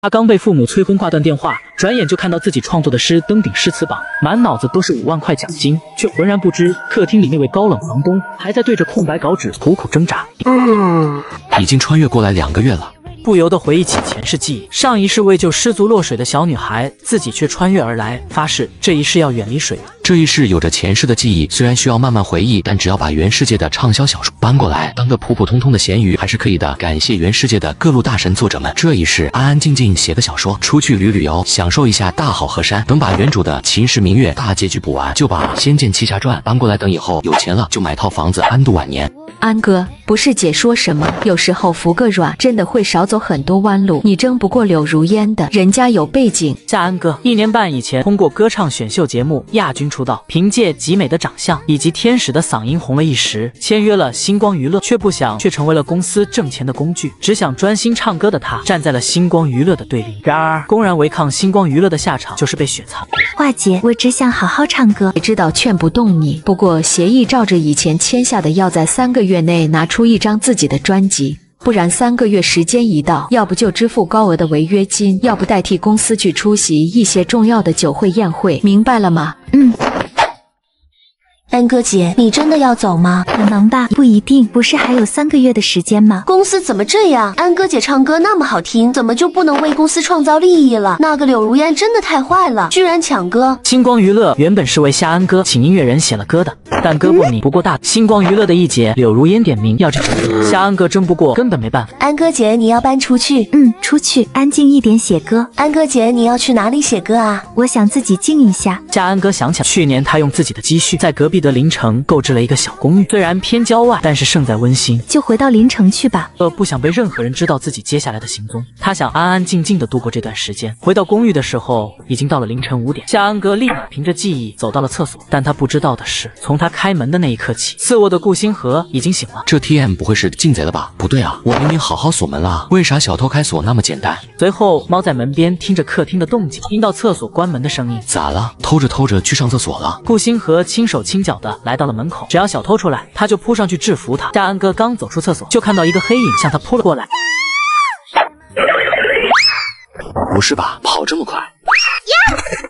他刚被父母催婚挂断电话，转眼就看到自己创作的诗登顶诗词榜，满脑子都是5万块奖金，却浑然不知客厅里那位高冷房东还在对着空白稿纸苦苦挣扎。已经穿越过来2个月了。不由得回忆起前世记忆，上一世为救失足落水的小女孩，自己却穿越而来，发誓这一世要远离水。这一世有着前世的记忆，虽然需要慢慢回忆，但只要把原世界的畅销小说搬过来，当个普普通通的咸鱼还是可以的。感谢原世界的各路大神作者们，这一世安安静静写个小说，出去旅游，享受一下大好河山。等把原主的秦时明月大结局补完，就把《仙剑奇侠传》搬过来，等以后有钱了就买套房子安度晚年。安哥，不是姐说什么，有时候服个软真的会少走很多弯路。你争不过柳如烟的，人家有背景。夏安哥1年半以前通过歌唱选秀节目亚军出道，凭借极美的长相以及天使的嗓音红了一时，签约了星光娱乐，却不想却成为了公司挣钱的工具。只想专心唱歌的他，站在了星光娱乐的对立。然而，公然违抗星光娱乐的下场就是被雪藏。华姐，我只想好好唱歌，也知道劝不动你，不过协议照着以前签下的，要在3个月内拿出1张自己的专辑。不然3个月时间一到，要不就支付高额的违约金，要不代替公司去出席一些重要的酒会宴会，明白了吗？安哥姐，你真的要走吗？可能吧，不一定。不是还有3个月的时间吗？公司怎么这样？安哥姐唱歌那么好听，怎么就不能为公司创造利益了？那个柳如烟真的太坏了，居然抢歌！星光娱乐原本是为夏安哥请音乐人写了歌的，但歌不不过大，星光娱乐的一姐柳如烟点名要这首，夏安哥争不过，根本没办法。安哥姐，你要搬出去？出去，安静一点写歌。安哥姐，你要去哪里写歌啊？我想自己静一下。夏安哥想起来，去年他用自己的积蓄在隔壁的临城购置了一个小公寓，虽然偏郊外，但是胜在温馨。就回到临城去吧。不想被任何人知道自己接下来的行踪，他想安安静静的度过这段时间。回到公寓的时候，已经到了凌晨5点。夏安哥立马凭着记忆走到了厕所，但他不知道的是，从他开门的那一刻起，次卧的顾星河已经醒了。这 TM 不会是进贼了吧？不对啊，我明明好好锁门了，为啥小偷开锁那么简单？随后猫在门边听着客厅的动静，听到厕所关门的声音。咋了？偷着偷着去上厕所了？顾星河轻手轻脚的来到了门口，只要小偷出来，他就扑上去制服他。夏安哥刚走出厕所，就看到一个黑影向他扑了过来。不是吧，跑这么快？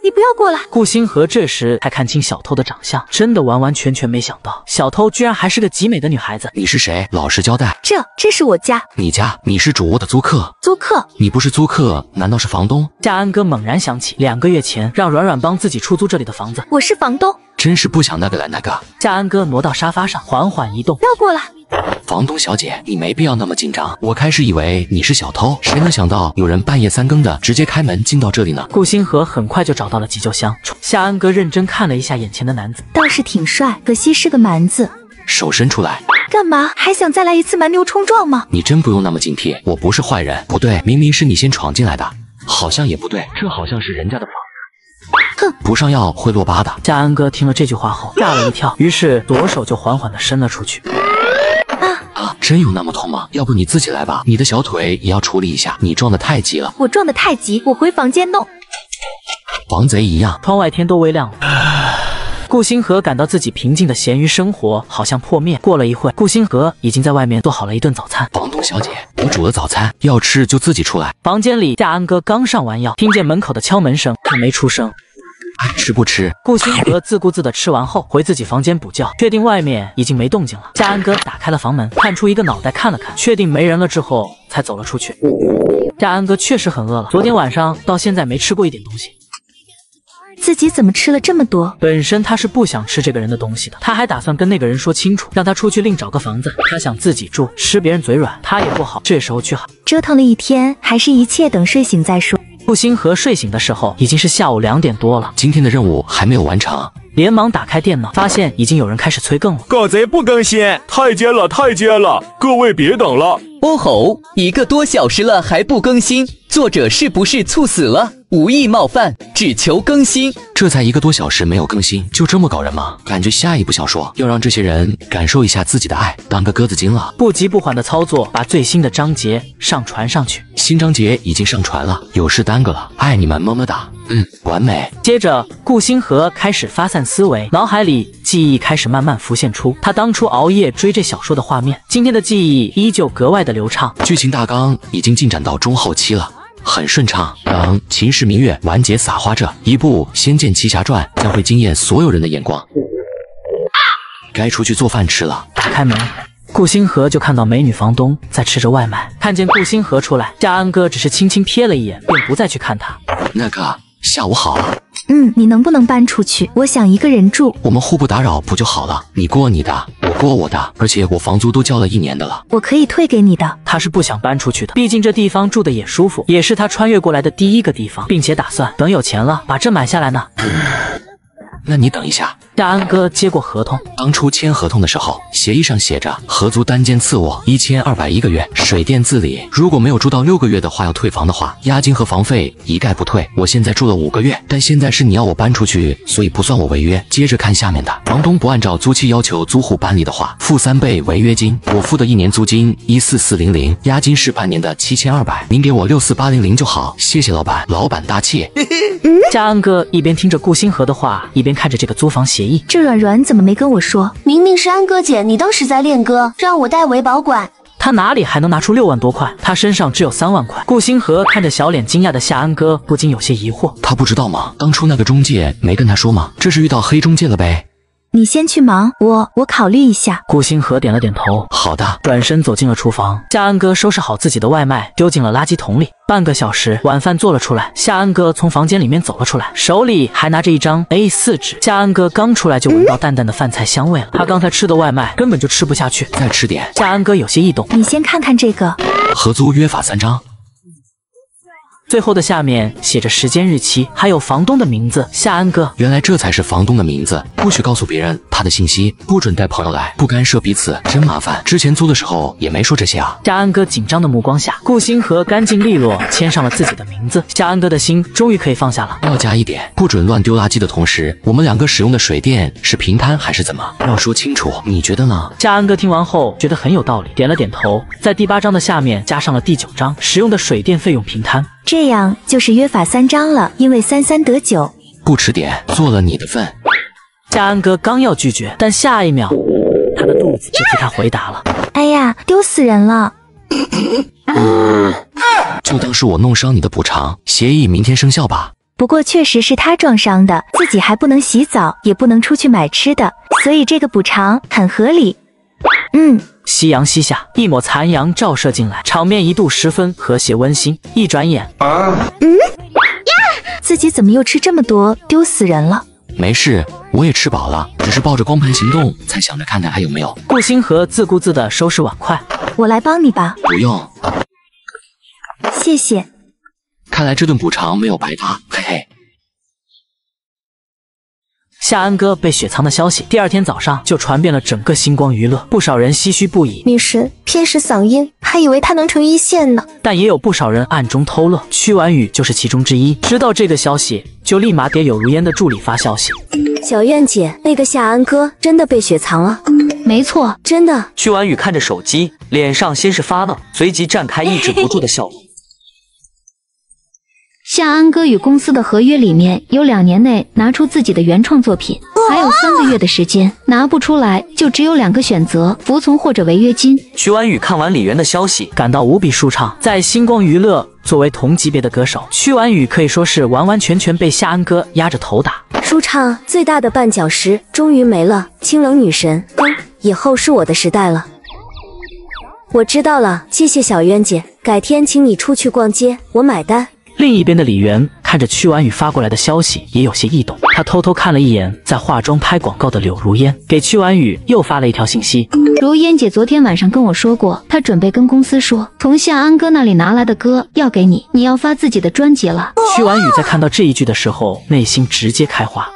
你不要过来！顾星河这时才看清小偷的长相，真的完完全全没想到，小偷居然还是个极美的女孩子。你是谁？老实交代。这是我家。你家？你是主卧的租客？租客？你不是租客，难道是房东？夏安哥猛然想起2个月前让软软帮自己出租这里的房子。我是房东。真是不想那个来那个。夏安哥挪到沙发上，缓缓移动。不要过来！房东小姐，你没必要那么紧张。我开始以为你是小偷，谁能想到有人半夜3更的直接开门进到这里呢？顾星河很快就找到了急救箱。夏安哥认真看了一下眼前的男子，倒是挺帅，可惜是个蛮子。手伸出来。干嘛？还想再来一次蛮牛冲撞吗？你真不用那么警惕，我不是坏人。不对，明明是你先闯进来的。好像也不对，这好像是人家的房。哼，不上药会落疤的。夏安哥听了这句话后吓了一跳，于是左手就缓缓地伸了出去。真有那么痛吗？要不你自己来吧，你的小腿也要处理一下，你撞得太急了。我撞得太急，我回房间弄。防贼一样。窗外天都微亮了。顾星河感到自己平静的咸鱼生活好像破灭。过了一会，顾星河已经在外面做好了一顿早餐。房东小姐，我煮了早餐，要吃就自己出来。房间里，夏安哥刚上完药，听见门口的敲门声，他没出声。吃不吃？顾星河自顾自的吃完后，回自己房间补觉，确定外面已经没动静了。夏安哥打开了房门，探出一个脑袋看了看，确定没人了之后，才走了出去。夏安哥确实很饿了，昨天晚上到现在没吃过一点东西。自己怎么吃了这么多？本身他是不想吃这个人的东西的，他还打算跟那个人说清楚，让他出去另找个房子。他想自己住，吃别人嘴软，他也不好这时候去喊。折腾了一天，还是一切等睡醒再说。顾星河睡醒的时候已经是下午2点多了，今天的任务还没有完成，连忙打开电脑，发现已经有人开始催更了。狗贼不更新，太监了，太监了，各位别等了。哦吼，1个多小时了还不更新，作者是不是猝死了？无意冒犯，只求更新。这才1个多小时没有更新，就这么搞人吗？感觉下一部小说要让这些人感受一下自己的爱，当个鸽子精了。不急不缓的操作，把最新的章节上传上去。新章节已经上传了，有事耽搁了，爱你们，么么哒。完美。接着，顾星河开始发散思维，脑海里记忆开始慢慢浮现出他当初熬夜追这小说的画面。今天的记忆依旧格外的流畅，剧情大纲已经进展到中后期了。很顺畅。当《秦时明月》完结撒花这一部《仙剑奇侠传》将会惊艳所有人的眼光。该出去做饭吃了。打开门，顾星河就看到美女房东在吃着外卖。看见顾星河出来，夏安哥只是轻轻瞥了一眼，便不再去看他。那个，下午好啊。你能不能搬出去？我想一个人住。我们互不打扰不就好了？你过你的，我过我的，而且我房租都交了1年的了。我可以退给你的。他是不想搬出去的，毕竟这地方住的也舒服，也是他穿越过来的第一个地方，并且打算等有钱了把这买下来呢。那你等一下。夏安哥接过合同，当初签合同的时候，协议上写着合租单间次卧1200一个月，水电自理。如果没有住到6个月的话，要退房的话，押金和房费一概不退。我现在住了5个月，但现在是你要我搬出去，所以不算我违约。接着看下面的，房东不按照租期要求租户搬离的话，付3倍违约金。我付的1年租金14400，押金是半年的7200，您给我64800就好，谢谢老板，老板大气。夏安哥一边听着顾星河的话，一边看着这个租房协议。这软软怎么没跟我说？明明是安哥姐，你当时在练歌，让我代为保管。他哪里还能拿出6万多块？他身上只有3万块。顾星河看着小脸惊讶的夏安哥，不禁有些疑惑。他不知道吗？当初那个中介没跟他说吗？这是遇到黑中介了呗。你先去忙，我考虑一下。顾星河点了点头，好的。转身走进了厨房。夏安哥收拾好自己的外卖，丢进了垃圾桶里。半个小时，晚饭做了出来。夏安哥从房间里面走了出来，手里还拿着一张 A4 纸。夏安哥刚出来就闻到淡淡的饭菜香味了。他刚才吃的外卖根本就吃不下去，再吃点。夏安哥有些异动。你先看看这个，合租约法3章。最后的下面写着时间日期，还有房东的名字夏安哥。原来这才是房东的名字，不许告诉别人他的信息，不准带朋友来，不干涉彼此，真麻烦。之前租的时候也没说这些啊。夏安哥紧张的目光下，顾星河干净利落签上了自己的名字。夏安哥的心终于可以放下了。要加一点，不准乱丢垃圾的同时，我们2个使用的水电是平摊还是怎么？要说清楚，你觉得呢？夏安哥听完后觉得很有道理，点了点头。在第8章的下面加上了第9章，使用的水电费用平摊。这样就是约法3章了，因为3得9。不迟点，做了你的份。夏安哥刚要拒绝，但下一秒他的肚子就替他回答了。哎呀，丢死人了！就当是我弄伤你的补偿，协议明天生效吧。不过确实是他撞伤的，自己还不能洗澡，也不能出去买吃的，所以这个补偿很合理。夕阳西下，一抹残阳照射进来，场面一度十分和谐温馨。一转眼，自己怎么又吃这么多，丢死人了。没事，我也吃饱了，只是抱着光盘行动，才想着看看还有没有。顾星河自顾自地收拾碗筷。我来帮你吧。不用，谢谢。看来这顿补偿没有白搭，嘿嘿。夏安哥被雪藏的消息，第2天早上就传遍了整个星光娱乐，不少人唏嘘不已。女神偏食嗓音，还以为她能成1线呢。但也有不少人暗中偷乐，屈婉雨就是其中之一。知道这个消息，就立马给有如烟的助理发消息：小苑姐，那个夏安哥真的被雪藏了。没错，真的。屈婉雨看着手机，脸上先是发愣，随即绽开抑制不住的笑容。夏安哥与公司的合约里面有2年内拿出自己的原创作品，还有3个月的时间，拿不出来就只有2个选择：服从或者违约金。屈婉雨看完李媛的消息，感到无比舒畅。在星光娱乐作为同级别的歌手，屈婉雨可以说是完完全全被夏安哥压着头打。舒畅最大的绊脚石终于没了，清冷女神，以后是我的时代了。我知道了，谢谢小渊姐，改天请你出去逛街，我买单。另一边的李媛看着屈婉雨发过来的消息，也有些异动。她偷偷看了一眼在化妆拍广告的柳如烟，给屈婉雨又发了一条信息：如烟姐昨天晚上跟我说过，她准备跟公司说，从夏安哥那里拿来的歌要给你，你要发自己的专辑了。屈婉雨在看到这一句的时候，内心直接开花。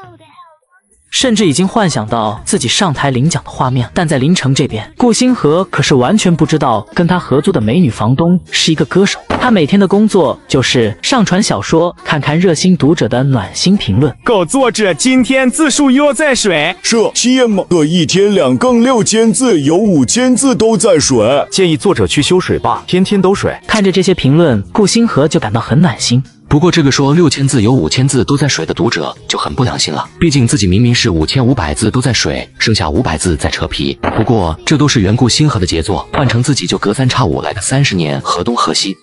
甚至已经幻想到自己上台领奖的画面，但在临城这边，顾星河可是完全不知道跟他合租的美女房东是一个歌手。他每天的工作就是上传小说，看看热心读者的暖心评论。狗作者今天字数又在水，这天吗？这1天2更6000字，有5000字都在水。建议作者去修水吧，天天都水。看着这些评论，顾星河就感到很暖心。不过这个说6000字有5000字都在水的读者就很不良心了，毕竟自己明明是5500字都在水，剩下500字在扯皮。不过这都是缘故星河的杰作，换成自己就隔三差五来个30年河东河西。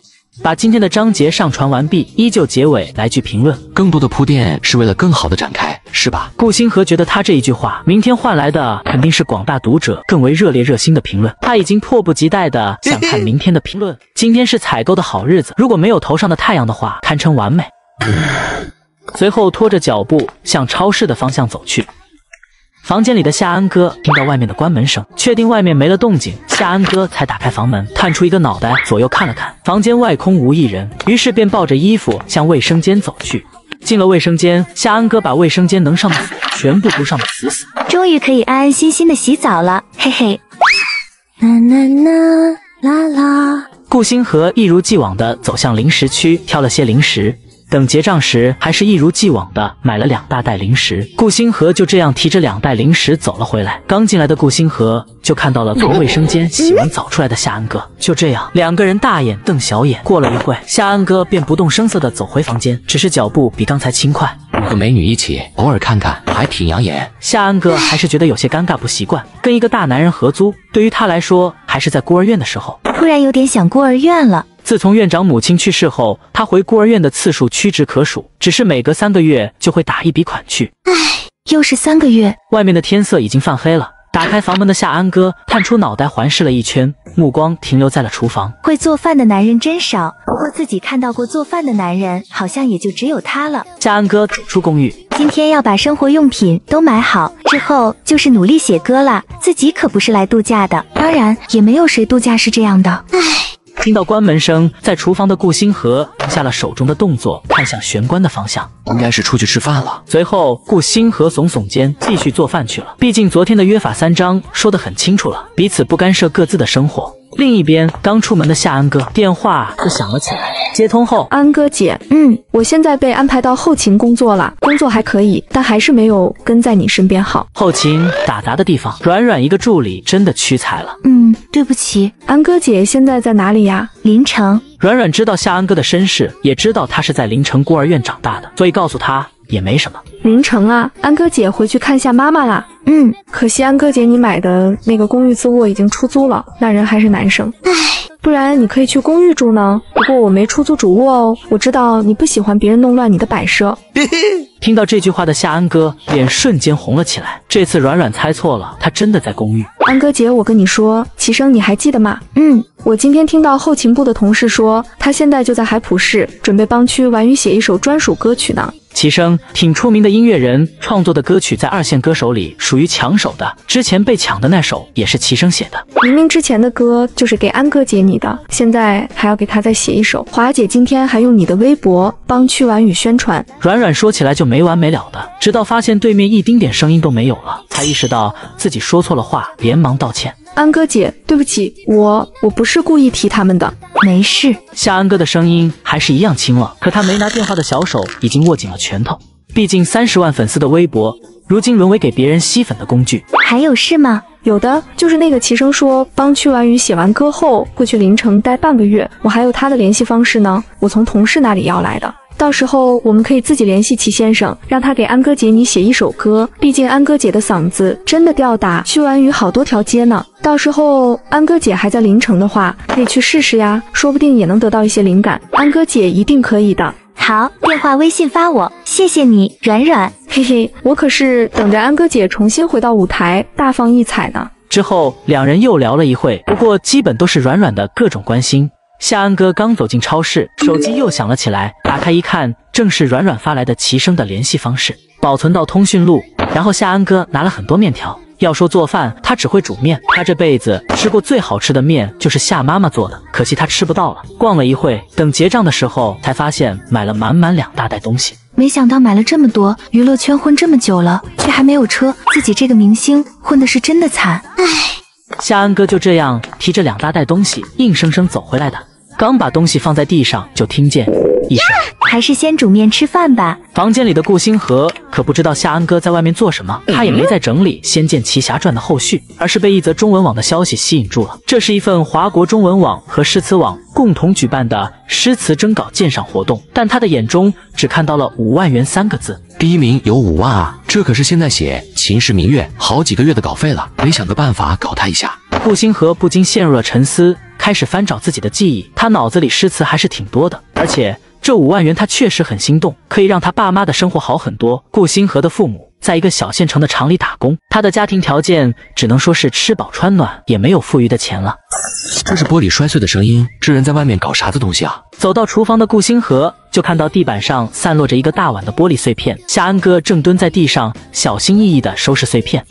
把今天的章节上传完毕，依旧结尾来句评论。更多的铺垫是为了更好的展开，是吧？顾星河觉得他这一句话，明天换来的肯定是广大读者更为热烈热心的评论。他已经迫不及待的想看明天的评论。今天是采购的好日子，如果没有头上的太阳的话，堪称完美。随后拖着脚步向超市的方向走去。房间里的夏安哥听到外面的关门声，确定外面没了动静，夏安哥才打开房门，探出一个脑袋，左右看了看，房间外空无一人，于是便抱着衣服向卫生间走去。进了卫生间，夏安哥把卫生间能上的锁全部都上的死死，终于可以安安心心的洗澡了，嘿嘿。啦啦。顾星河一如既往的走向零食区，挑了些零食。等结账时，还是一如既往的买了2大袋零食。顾星河就这样提着2袋零食走了回来。刚进来的顾星河就看到了从卫生间洗完澡出来的夏安哥。就这样，2个人大眼瞪小眼。过了一会，夏安哥便不动声色的走回房间，只是脚步比刚才轻快。和美女一起，偶尔看看还挺养眼。夏安哥还是觉得有些尴尬不习惯，跟一个大男人合租，对于他来说还是在孤儿院的时候。突然有点想孤儿院了。自从院长母亲去世后，他回孤儿院的次数屈指可数，只是每隔3个月就会打一笔款去。唉，又是3个月。外面的天色已经泛黑了，打开房门的夏安哥探出脑袋环视了一圈，目光停留在了厨房。会做饭的男人真少，不过自己看到过做饭的男人，好像也就只有他了。夏安哥走出公寓，今天要把生活用品都买好，之后就是努力写歌啦。自己可不是来度假的，当然也没有谁度假是这样的。唉。听到关门声，在厨房的顾星河停下了手中的动作，看向玄关的方向，应该是出去吃饭了。随后，顾星河耸耸肩，继续做饭去了。毕竟昨天的约法3章说得很清楚了，彼此不干涉各自的生活。另一边，刚出门的夏安哥电话就响了起来。接通后，安哥姐，我现在被安排到后勤工作了，工作还可以，但还是没有跟在你身边好。后勤打杂的地方，软软一个助理真的屈才了。对不起。安哥姐现在在哪里呀？临城。软软知道夏安哥的身世，也知道他是在临城孤儿院长大的，所以告诉他也没什么。临城啊，安哥姐回去看下妈妈啦。可惜安哥姐你买的那个公寓次卧已经出租了，那人还是男生。不然你可以去公寓住呢，不过我没出租主卧哦，我知道你不喜欢别人弄乱你的摆设。听到这句话的夏安哥脸瞬间红了起来，这次软软猜错了，他真的在公寓。安哥姐，我跟你说，齐生你还记得吗？我今天听到后勤部的同事说，他现在就在海浦市，准备帮区婉瑜写一首专属歌曲呢。齐生挺出名的音乐人，创作的歌曲在2线歌手里属于抢手的，之前被抢的那首也是齐生写的。明明之前的歌就是给安哥姐你的，现在还要给他再写一首。华姐今天还用你的微博帮曲婉瑜宣传。软软说起来就没完没了的，直到发现对面一丁点声音都没有了，才意识到自己说错了话，连忙道歉。安哥姐，对不起，我不是故意提他们的。没事。夏安哥的声音还是一样轻了，可他没拿电话的小手已经握紧了拳头。毕竟30万粉丝的微博，如今沦为给别人吸粉的工具。还有事吗？有的，就是那个齐生说帮曲婉瑜写完歌后会去临城待半个月，我还有他的联系方式呢，我从同事那里要来的。到时候我们可以自己联系齐先生，让他给安哥姐你写一首歌，毕竟安哥姐的嗓子真的吊打曲婉瑜好多条街呢。到时候安哥姐还在临城的话，可以去试试呀，说不定也能得到一些灵感。安哥姐一定可以的。好，电话微信发我，谢谢你，软软。嘿嘿，我可是等着安哥姐重新回到舞台大放异彩呢。之后2人又聊了一会，不过基本都是软软的各种关心。夏安哥刚走进超市，手机又响了起来，打开一看，正是软软发来的齐生的联系方式，保存到通讯录。然后夏安哥拿了很多面条，要说做饭，他只会煮面，他这辈子吃过最好吃的面就是夏妈妈做的，可惜他吃不到了。逛了一会，等结账的时候才发现买了满满2大袋东西。没想到买了这么多，娱乐圈混这么久了，却还没有车，自己这个明星混的是真的惨。唉。夏安哥就这样提着2大袋东西，硬生生走回来的。刚把东西放在地上，就听见一声，还是先煮面吃饭吧。房间里的顾星河可不知道夏安哥在外面做什么，他也没在整理《仙剑奇侠传》的后续，而是被一则中文网的消息吸引住了。这是一份华国中文网和诗词网共同举办的诗词征稿鉴赏活动，但他的眼中只看到了5万元3个字。第一名有5万啊，这可是现在写《秦时明月》好几个月的稿费了，得想个办法搞他一下。顾星河不禁陷入了沉思，开始翻找自己的记忆，他脑子里诗词还是挺多的，而且这5万元他确实很心动，可以让他爸妈的生活好很多。顾星河的父母在一个小县城的厂里打工，他的家庭条件只能说是吃饱穿暖，也没有富裕的钱了。这是玻璃摔碎的声音，这人在外面搞啥子东西啊？走到厨房的顾星河就看到地板上散落着一个大碗的玻璃碎片，夏安哥正蹲在地上小心翼翼地收拾碎片。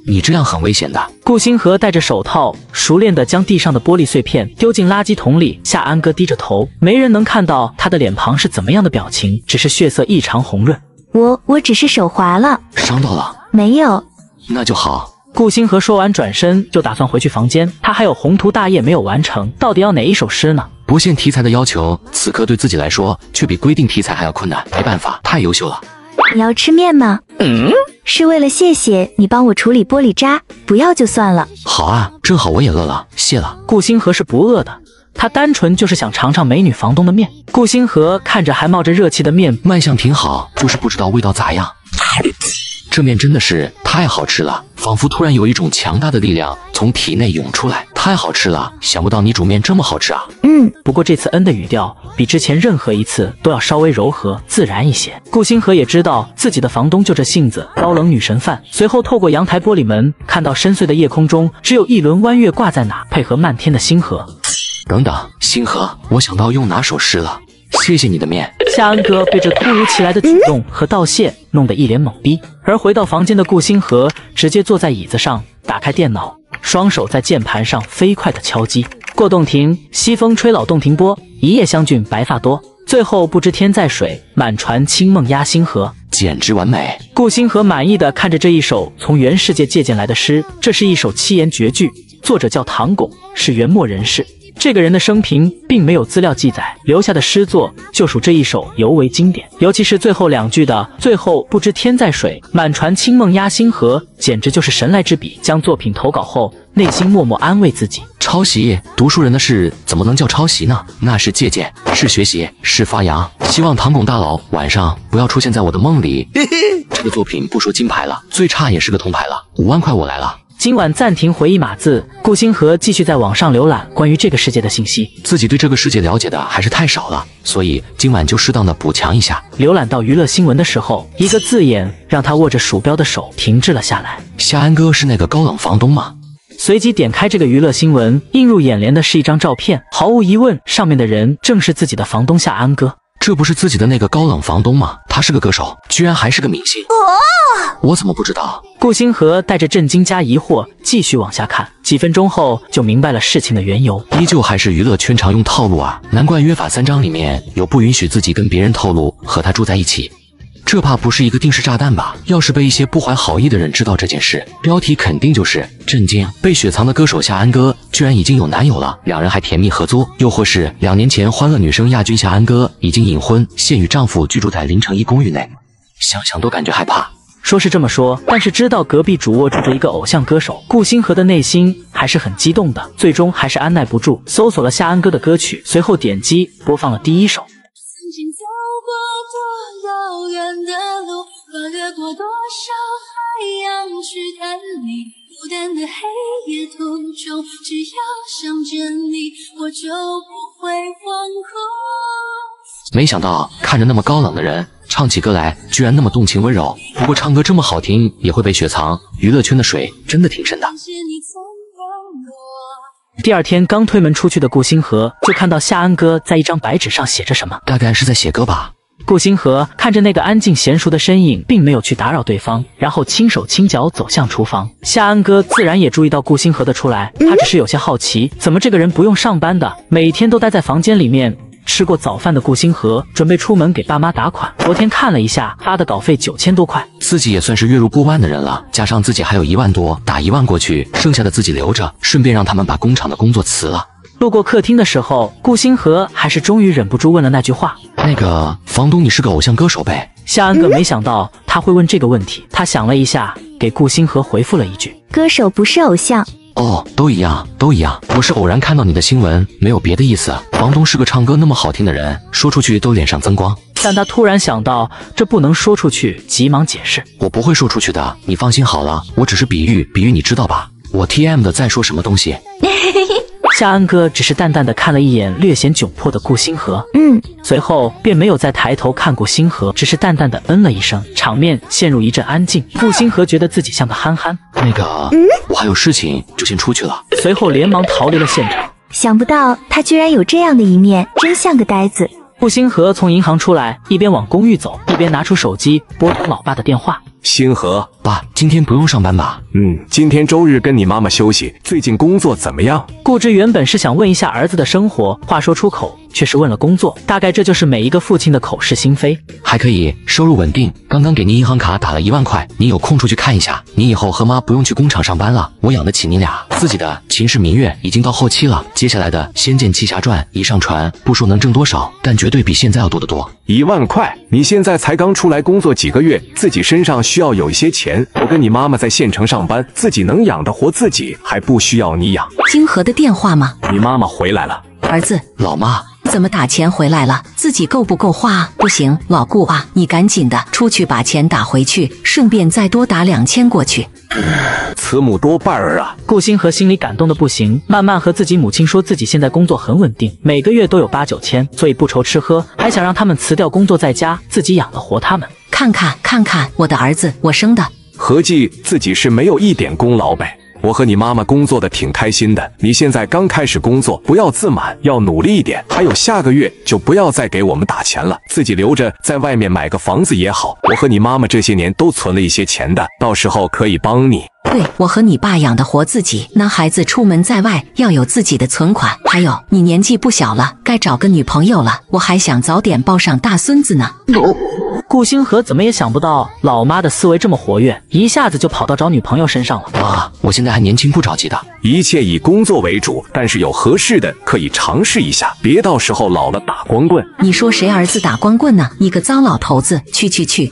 你这样很危险的。顾星河戴着手套，熟练地将地上的玻璃碎片丢进垃圾桶里。夏安哥低着头，没人能看到他的脸庞是怎么样的表情，只是血色异常红润。我只是手滑了，伤到了？没有。那就好。顾星河说完转身就打算回去房间，他还有宏图大业没有完成，到底要哪一首诗呢？不限题材的要求，此刻对自己来说却比规定题材还要困难，没办法，太优秀了。你要吃面吗？是为了谢谢你帮我处理玻璃渣，不要就算了。好啊，正好我也饿了，谢了。顾星河是不饿的，他单纯就是想尝尝美女房东的面。顾星河看着还冒着热气的面，卖相挺好，就是不知道味道咋样。这面真的是太好吃了，仿佛突然有一种强大的力量从体内涌出来，太好吃了！想不到你煮面这么好吃啊。不过这次恩的语调比之前任何一次都要稍微柔和自然一些。顾星河也知道自己的房东就这性子，高冷女神范。随后透过阳台玻璃门看到深邃的夜空中只有一轮弯月挂在哪，配合漫天的星河。等等，星河，我想到用哪首诗了。谢谢你的面。夏安哥被这突如其来的举动和道谢弄得一脸懵逼，而回到房间的顾星河直接坐在椅子上，打开电脑，双手在键盘上飞快地敲击。过洞庭，西风吹老洞庭波，一夜相俊白发多。最后不知天在水，满船清梦压星河。简直完美。顾星河满意地看着这一首从原世界借鉴来的诗，这是一首7言绝句，作者叫唐巩，是元末人士。这个人的生平并没有资料记载，留下的诗作就属这一首尤为经典，尤其是最后2句的最后不知天在水，满船清梦压星河，简直就是神来之笔。将作品投稿后，内心默默安慰自己，抄袭，读书人的事怎么能叫抄袭呢？那是借鉴，是学习，是发扬。希望唐巩大佬晚上不要出现在我的梦里。这个作品不说金牌了，最差也是个铜牌了。5万块我来了。今晚暂停回忆码字，顾星河继续在网上浏览关于这个世界的信息。自己对这个世界了解的还是太少了，所以今晚就适当的补强一下。浏览到娱乐新闻的时候，一个字眼让他握着鼠标的手停滞了下来。夏安哥是那个高冷房东吗？随即点开这个娱乐新闻，映入眼帘的是一张照片，毫无疑问，上面的人正是自己的房东夏安哥。这不是自己的那个高冷房东吗？他是个歌手，居然还是个明星。我怎么不知道？顾星河带着震惊加疑惑继续往下看，几分钟后就明白了事情的缘由。依旧还是娱乐圈常用套路啊，难怪约法3章里面有不允许自己跟别人透露和他住在一起。这怕不是一个定时炸弹吧？要是被一些不怀好意的人知道这件事，标题肯定就是震惊，被雪藏的歌手夏安哥居然已经有男友了，2人还甜蜜合租，又或是2年前欢乐女声亚军夏安哥已经隐婚，现与丈夫居住在临城一公寓内，想想都感觉害怕。说是这么说，但是知道隔壁主卧住着一个偶像歌手，顾星河的内心还是很激动的，最终还是按耐不住，搜索了夏安哥的歌曲，随后点击播放了第一首。曾经走过多遥远的路，跨越过多少海洋去看你，孤单的黑夜途中，只要想着你，我就不会惶恐。没想到看着那么高冷的人，唱起歌来居然那么动情温柔。不过唱歌这么好听也会被雪藏，娱乐圈的水真的挺深的。第二天刚推门出去的顾星河就看到夏安哥在一张白纸上写着什么，大概是在写歌吧。顾星河看着那个安静娴熟的身影，并没有去打扰对方，然后轻手轻脚走向厨房。夏安哥自然也注意到顾星河的出来，他只是有些好奇，怎么这个人不用上班的，每天都待在房间里面。吃过早饭的顾星河准备出门给爸妈打款，昨天看了一下发的稿费9000多块，自己也算是月入过万的人了，加上自己还有1万多，打1万过去，剩下的自己留着，顺便让他们把工厂的工作辞了。路过客厅的时候，顾星河还是终于忍不住问了那句话：那个房东，你是个偶像歌手呗？夏安哥没想到他会问这个问题，他想了一下，给顾星河回复了一句：歌手不是偶像。哦，都一样，都一样。我是偶然看到你的新闻，没有别的意思。房东是个唱歌那么好听的人，说出去都脸上增光。但他突然想到这不能说出去，急忙解释：我不会说出去的，你放心好了，我只是比喻，你知道吧？我 TM 的在说什么东西？夏安哥只是淡淡的看了一眼略显窘迫的顾星河，随后便没有再抬头看顾星河，只是淡淡的嗯了一声，场面陷入一阵安静。顾星河觉得自己像个憨憨，那个，我还有事情，就先出去了。随后连忙逃离了现场。想不到他居然有这样的一面，真像个呆子。顾星河从银行出来，一边往公寓走，一边拿出手机拨通老爸的电话。星河，爸，今天不用上班吧？今天周日跟你妈妈休息。最近工作怎么样？顾之原本是想问一下儿子的生活，话说出口却是问了工作，大概这就是每一个父亲的口是心非。还可以，收入稳定。刚刚给您银行卡打了1万块，你有空出去看一下。你以后和妈不用去工厂上班了，我养得起你俩。自己的《秦时明月》已经到后期了，接下来的《仙剑奇侠传》一上传，不说能挣多少，但绝对比现在要多得多。1万块？你现在才刚出来工作几个月，自己身上需要有一些钱。我跟你妈妈在县城上班，自己能养得活自己，还不需要你养。星河的电话吗？你妈妈回来了。儿子，老妈。怎么打钱回来了？自己够不够花啊？不行，老顾啊，你赶紧的出去把钱打回去，顺便再多打2000过去。慈母多败儿啊！顾星河心里感动的不行，慢慢和自己母亲说自己现在工作很稳定，每个月都有8、9千，所以不愁吃喝，还想让他们辞掉工作在家，自己养得活他们。看看我的儿子，我生的。合计自己是没有一点功劳呗。我和你妈妈工作的挺开心的，你现在刚开始工作，不要自满，要努力一点。还有下个月就不要再给我们打钱了，自己留着在外面买个房子也好。我和你妈妈这些年都存了一些钱的，到时候可以帮你。对，我和你爸养得活自己，那孩子出门在外要有自己的存款。还有，你年纪不小了，该找个女朋友了，我还想早点抱上大孙子呢。顾星河怎么也想不到老妈的思维这么活跃，一下子就跑到找女朋友身上了。妈，我现在还年轻，不着急的，一切以工作为主，但是有合适的可以尝试一下，别到时候老了打光棍。你说谁儿子打光棍呢？你个糟老头子，去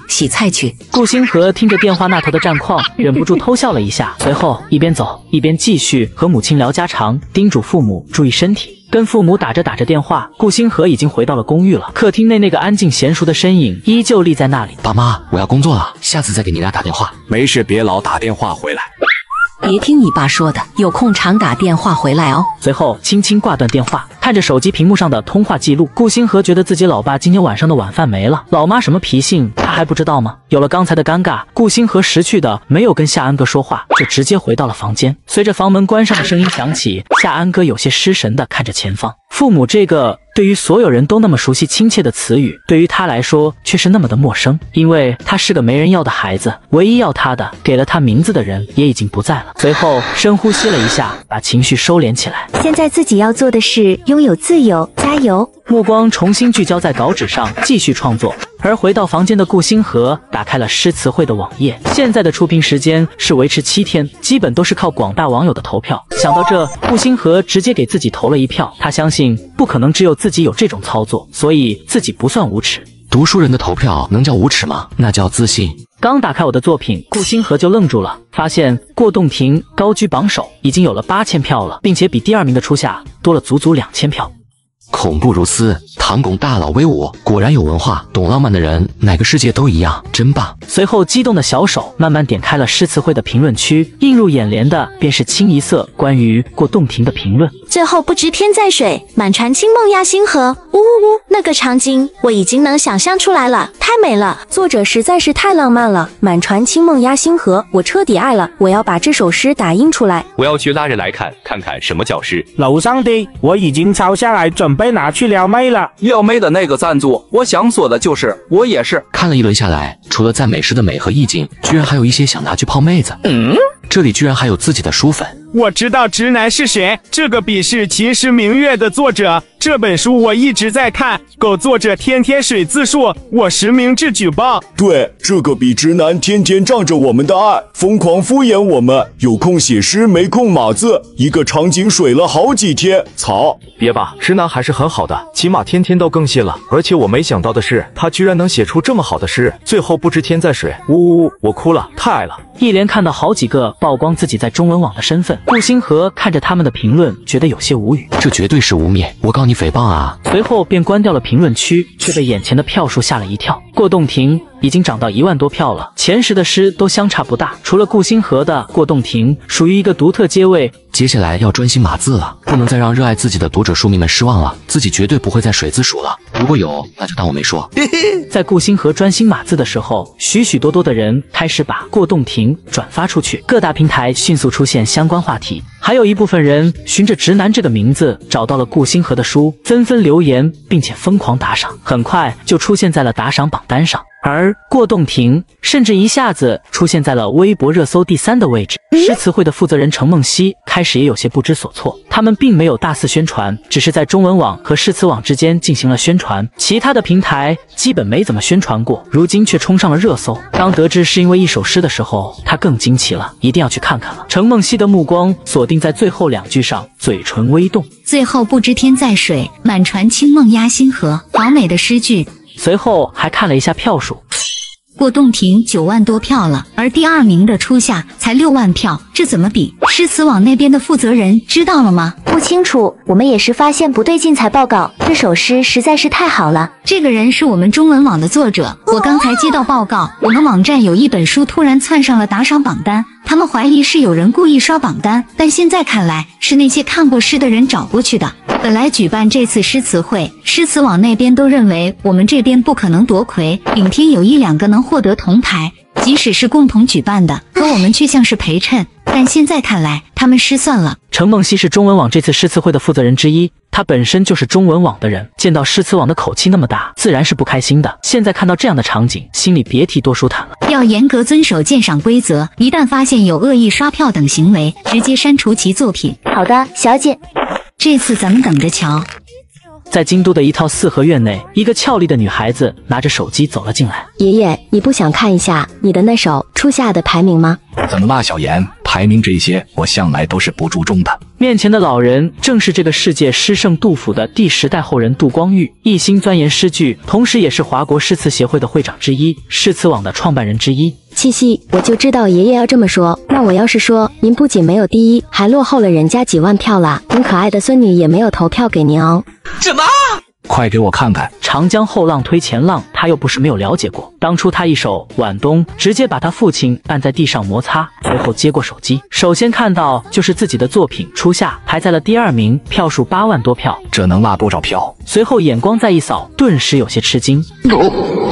洗菜去。顾星河听着电话那头的战况，忍不住偷笑了一下，随后一边走一边继续和母亲聊家常，叮嘱父母注意身体。跟父母打着电话，顾星河已经回到了公寓了。客厅内那个安静娴熟的身影依旧立在那里。爸妈，我要工作了，下次再给你俩打电话。没事，别老打电话回来。别听你爸说的，有空常打电话回来哦。随后轻轻挂断电话，看着手机屏幕上的通话记录，顾星河觉得自己老爸今天晚上的晚饭没了。老妈什么脾性他还不知道吗？有了刚才的尴尬，顾星河识趣的没有跟夏安哥说话，就直接回到了房间。随着房门关上的声音响起，夏安哥有些失神的看着前方。父母这个对于所有人都那么熟悉亲切的词语，对于他来说却是那么的陌生，因为他是个没人要的孩子，唯一要他的给了他名字的人也已经不在了。随后深呼吸了一下，把情绪收敛起来。现在自己要做的是拥有自由，加油！目光重新聚焦在稿纸上，继续创作。而回到房间的顾星河打开了诗词会的网页，现在的出屏时间是维持7天，基本都是靠广大网友的投票。想到这，顾星河直接给自己投了1票。他相信不可能只有自己有这种操作，所以自己不算无耻。读书人的投票能叫无耻吗？那叫自信。刚打开我的作品，顾星河就愣住了，发现过洞庭高居榜首，已经有了8000票了，并且比第2名的初夏多了足足2000票。恐怖如斯，唐巩大佬威武，果然有文化，懂浪漫的人哪个世界都一样，真棒。随后激动的小手慢慢点开了诗词会的评论区，映入眼帘的便是清一色关于过洞庭的评论。最后不知天在水，满船清梦压星河，呜呜呜，那个场景我已经能想象出来了，太美了。作者实在是太浪漫了，满船清梦压星河，我彻底爱了，我要把这首诗打印出来。我要去拉人来看看什么叫诗。楼上的，我已经抄下来，准备拿去撩妹了。撩妹的那个赞助，我想说的就是我也是。看了一轮下来，除了赞美诗的美和意境，居然还有一些想拿去泡妹子。这里居然还有自己的书粉。我知道直男是谁，这个笔是《秦时明月》的作者，这本书我一直在看，狗作者天天水字数，我实名制举报。对，这个笔直男天天仗着我们的爱，疯狂敷衍我们，有空写诗没空码字，一个场景水了好几天，操！别吧，直男还是很好的，起码天天都更新了。而且我没想到的是，他居然能写出这么好的诗，最后不知天在水，呜呜呜，我哭了，太爱了。一连看到好几个曝光自己在中文网的身份，顾星河看着他们的评论，觉得有些无语。这绝对是污蔑，我告你诽谤啊！随后便关掉了评论区，却被眼前的票数吓了一跳。过洞庭已经涨到1万多票了，前10的诗都相差不大，除了顾星河的《过洞庭》属于一个独特阶位。接下来要专心码字了，不能再让热爱自己的读者书迷们失望了，自己绝对不会再水字数了，如果有，那就当我没说。在顾星河专心码字的时候，许多的人开始把《过洞庭》转发出去，各大平台迅速出现相关话题。还有一部分人循着直男这个名字找到了顾星河的书，纷纷留言，并且疯狂打赏，很快就出现在了打赏榜单上。而《过洞庭》甚至一下子出现在了微博热搜第3的位置。诗词会的负责人程梦溪开始也有些不知所措，他们并没有大肆宣传，只是在中文网和诗词网之间进行了宣传，其他的平台基本没怎么宣传过，如今却冲上了热搜。当得知是因为一首诗的时候，他更惊奇了，一定要去看看了。程梦溪的目光锁定在最后2句上，嘴唇微动，最后不知天在水，满船清梦压星河，好美的诗句。随后还看了一下票数，过洞庭9万多票了，而第2名的初夏才6万票，这怎么比？诗词网那边的负责人知道了吗？不清楚，我们也是发现不对劲才报告。这首诗实在是太好了。这个人是我们中文网的作者，我刚才接到报告，我们网站有一本书突然窜上了打赏榜单，他们怀疑是有人故意刷榜单，但现在看来是那些看过诗的人找过去的。本来举办这次诗词会，诗词网那边都认为我们这边不可能夺魁，顶天有1、2个能获得铜牌，即使是共同举办的，可我们却像是陪衬。但现在看来，他们失算了。程梦溪是中文网这次诗词会的负责人之一，他本身就是中文网的人，见到诗词网的口气那么大，自然是不开心的。现在看到这样的场景，心里别提多舒坦了。要严格遵守鉴赏规则，一旦发现有恶意刷票等行为，直接删除其作品。好的，小姐。这次咱们等着瞧。在京都的一套4合院内，一个俏丽的女孩子拿着手机走了进来。爷爷，你不想看一下你的那首初夏的排名吗？怎么啦，小妍？排名这些我向来都是不注重的。面前的老人正是这个世界诗圣杜甫的第10代后人杜光裕，一心钻研诗句，同时也是华国诗词协会的会长之一，诗词网的创办人之一。七夕，我就知道爷爷要这么说。那我要是说您不仅没有第1，还落后了人家几万票啦，您可爱的孙女也没有投票给您哦。什么？快给我看看！长江后浪推前浪，他又不是没有了解过。当初他一首《晚冬》直接把他父亲按在地上摩擦，随后接过手机，首先看到就是自己的作品《初夏》排在了第2名，票数8万多票，这能拉多少票？随后眼光再一扫，顿时有些吃惊，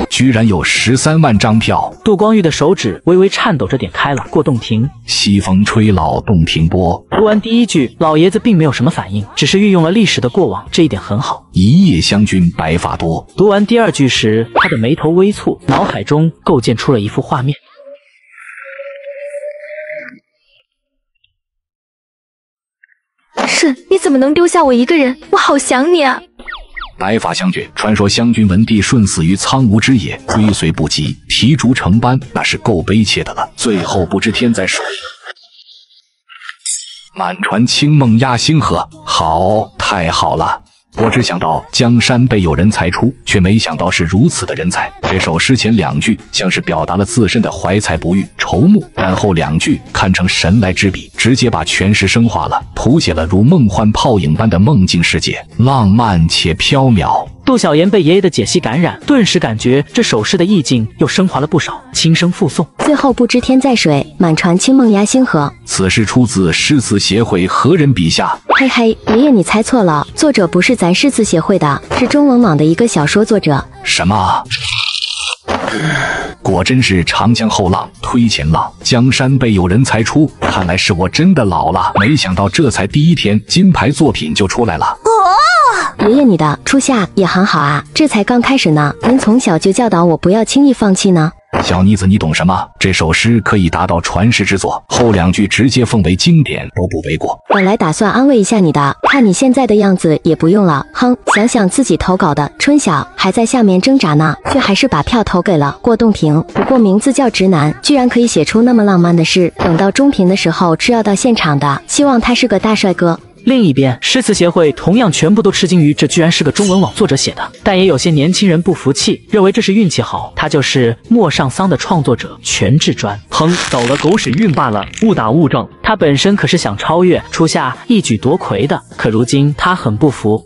居然有13万张票！杜光裕的手指微微颤抖着点开了《过洞庭》。西风吹老洞庭波。读完第1句，老爷子并没有什么反应，只是运用了历史的过往，这一点很好。一夜湘君白发多。读完第2句时，他的眉头微蹙，脑海中构建出了一幅画面。是，你怎么能丢下我一个人？我好想你啊！白发湘君，传说湘君文帝瞬死于苍梧之野，追随不及，提烛成斑，那是够悲切的了。最后不知天在水，满船清梦压星河。好，太好了！我只想到江山被有人才出，却没想到是如此的人才。这首诗前2句像是表达了自身的怀才不遇、愁慕，但后2句堪称神来之笔，直接把全诗升华了，谱写了如梦幻泡影般的梦境世界，浪漫且缥缈。杜小妍被爷爷的解析感染，顿时感觉这首诗的意境又升华了不少，轻声附诵：最后不知天在水，满船清梦压星河。此诗出自诗词协会何人笔下？嘿嘿，爷爷你猜错了，作者不是咱诗词协会的，是中文网的一个小说作者。什么？果真是长江后浪推前浪，江山被有人才出。看来是我真的老了，没想到这才第1天，金牌作品就出来了。爷爷你的初夏也很好啊，这才刚开始呢，您从小就教导我不要轻易放弃呢。小妮子，你懂什么？这首诗可以达到传世之作，后2句直接奉为经典都不为过。本来打算安慰一下你的，看你现在的样子也不用了。哼，想想自己投稿的春晓还在下面挣扎呢，却还是把票投给了过洞庭。不过名字叫直男，居然可以写出那么浪漫的诗，等到中评的时候是要到现场的，希望他是个大帅哥。另一边，诗词协会同样全部都吃惊于这居然是个中文网作者写的，但也有些年轻人不服气，认为这是运气好。他就是陌上桑的创作者全志专。哼，走了狗屎运罢了，误打误撞。他本身可是想超越初夏一举夺魁的，可如今他很不服。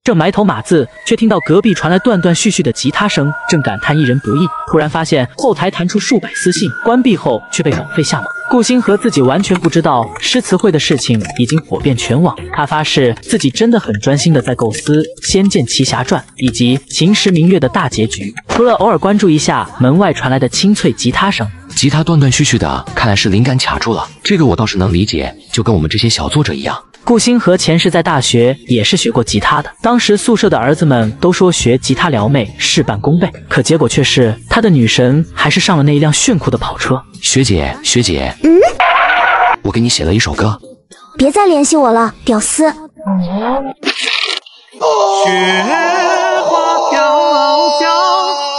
正埋头码字，却听到隔壁传来断断续续的吉他声，正感叹一人不易，突然发现后台弹出数百私信，关闭后却被网费下马。顾星河自己完全不知道诗词会的事情已经火遍全网，他发誓自己真的很专心的在构思《仙剑奇侠传》以及《秦时明月》的大结局，除了偶尔关注一下门外传来的清脆吉他声。吉他断断续续的，看来是灵感卡住了，这个我倒是能理解，就跟我们这些小作者一样。顾星河前世在大学也是学过吉他的，当时宿舍的儿子们都说学吉他撩妹事半功倍，可结果却是他的女神还是上了那一辆炫酷的跑车。学姐，我给你写了一首歌。别再联系我了，屌丝。雪花飘飘，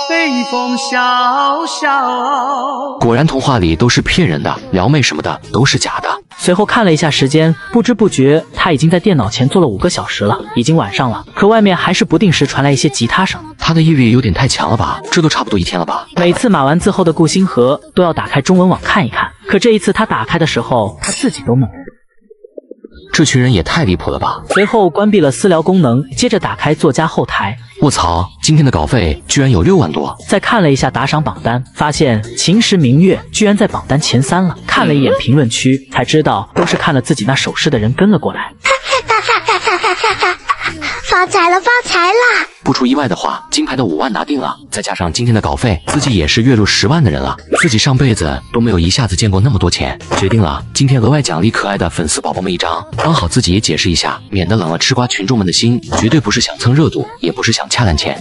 北风萧萧。果然童话里都是骗人的，撩妹什么的都是假的。随后看了一下时间，不知不觉他已经在电脑前坐了5个小时了，已经晚上了，可外面还是不定时传来一些吉他声。他的抑郁有点太强了吧？这都差不多1天了吧？每次码完字后的顾星河都要打开中文网看一看，可这一次他打开的时候，他自己都懵了。这群人也太离谱了吧！随后关闭了私聊功能，接着打开作家后台。卧槽，今天的稿费居然有6万多！再看了一下打赏榜单，发现《秦时明月》居然在榜单前3了。看了一眼评论区，才知道都是看了自己那首诗的人跟了过来。发财了，发财了！不出意外的话，金牌的5万拿定了，再加上今天的稿费，自己也是月入10万的人了。自己上辈子都没有一下子见过那么多钱，决定了，今天额外奖励可爱的粉丝宝宝们1张，刚好自己也解释一下，免得冷了吃瓜群众们的心。绝对不是想蹭热度，也不是想掐烂钱。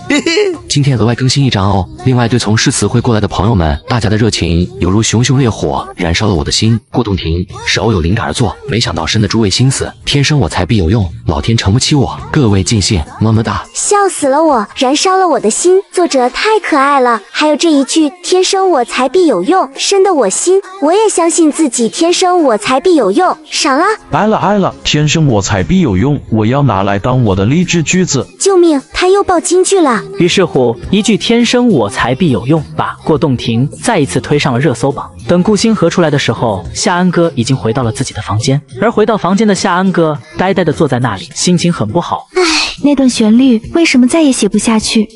今天额外更新1张哦。另外，对从诗词会过来的朋友们，大家的热情犹如熊熊烈火，燃烧了我的心。过洞庭是偶有灵感而作，没想到深得诸位心思，天生我材必有用，老天承不起我。各位尽兴，么么哒！笑死了我，燃烧了我的心。作者太可爱了，还有这一句“天生我材必有用”，深得我心。我也相信自己，天生我材必有用。赏了！挨了！天生我材必有用，我要拿来当我的励志句子。救命！他又爆金句了。于是乎，一句“天生我材必有用”把过洞庭再一次推上了热搜榜。等顾星河出来的时候，夏安哥已经回到了自己的房间，而回到房间的夏安哥呆呆地坐在那里，心情很不好。那段旋律为什么再也写不下去？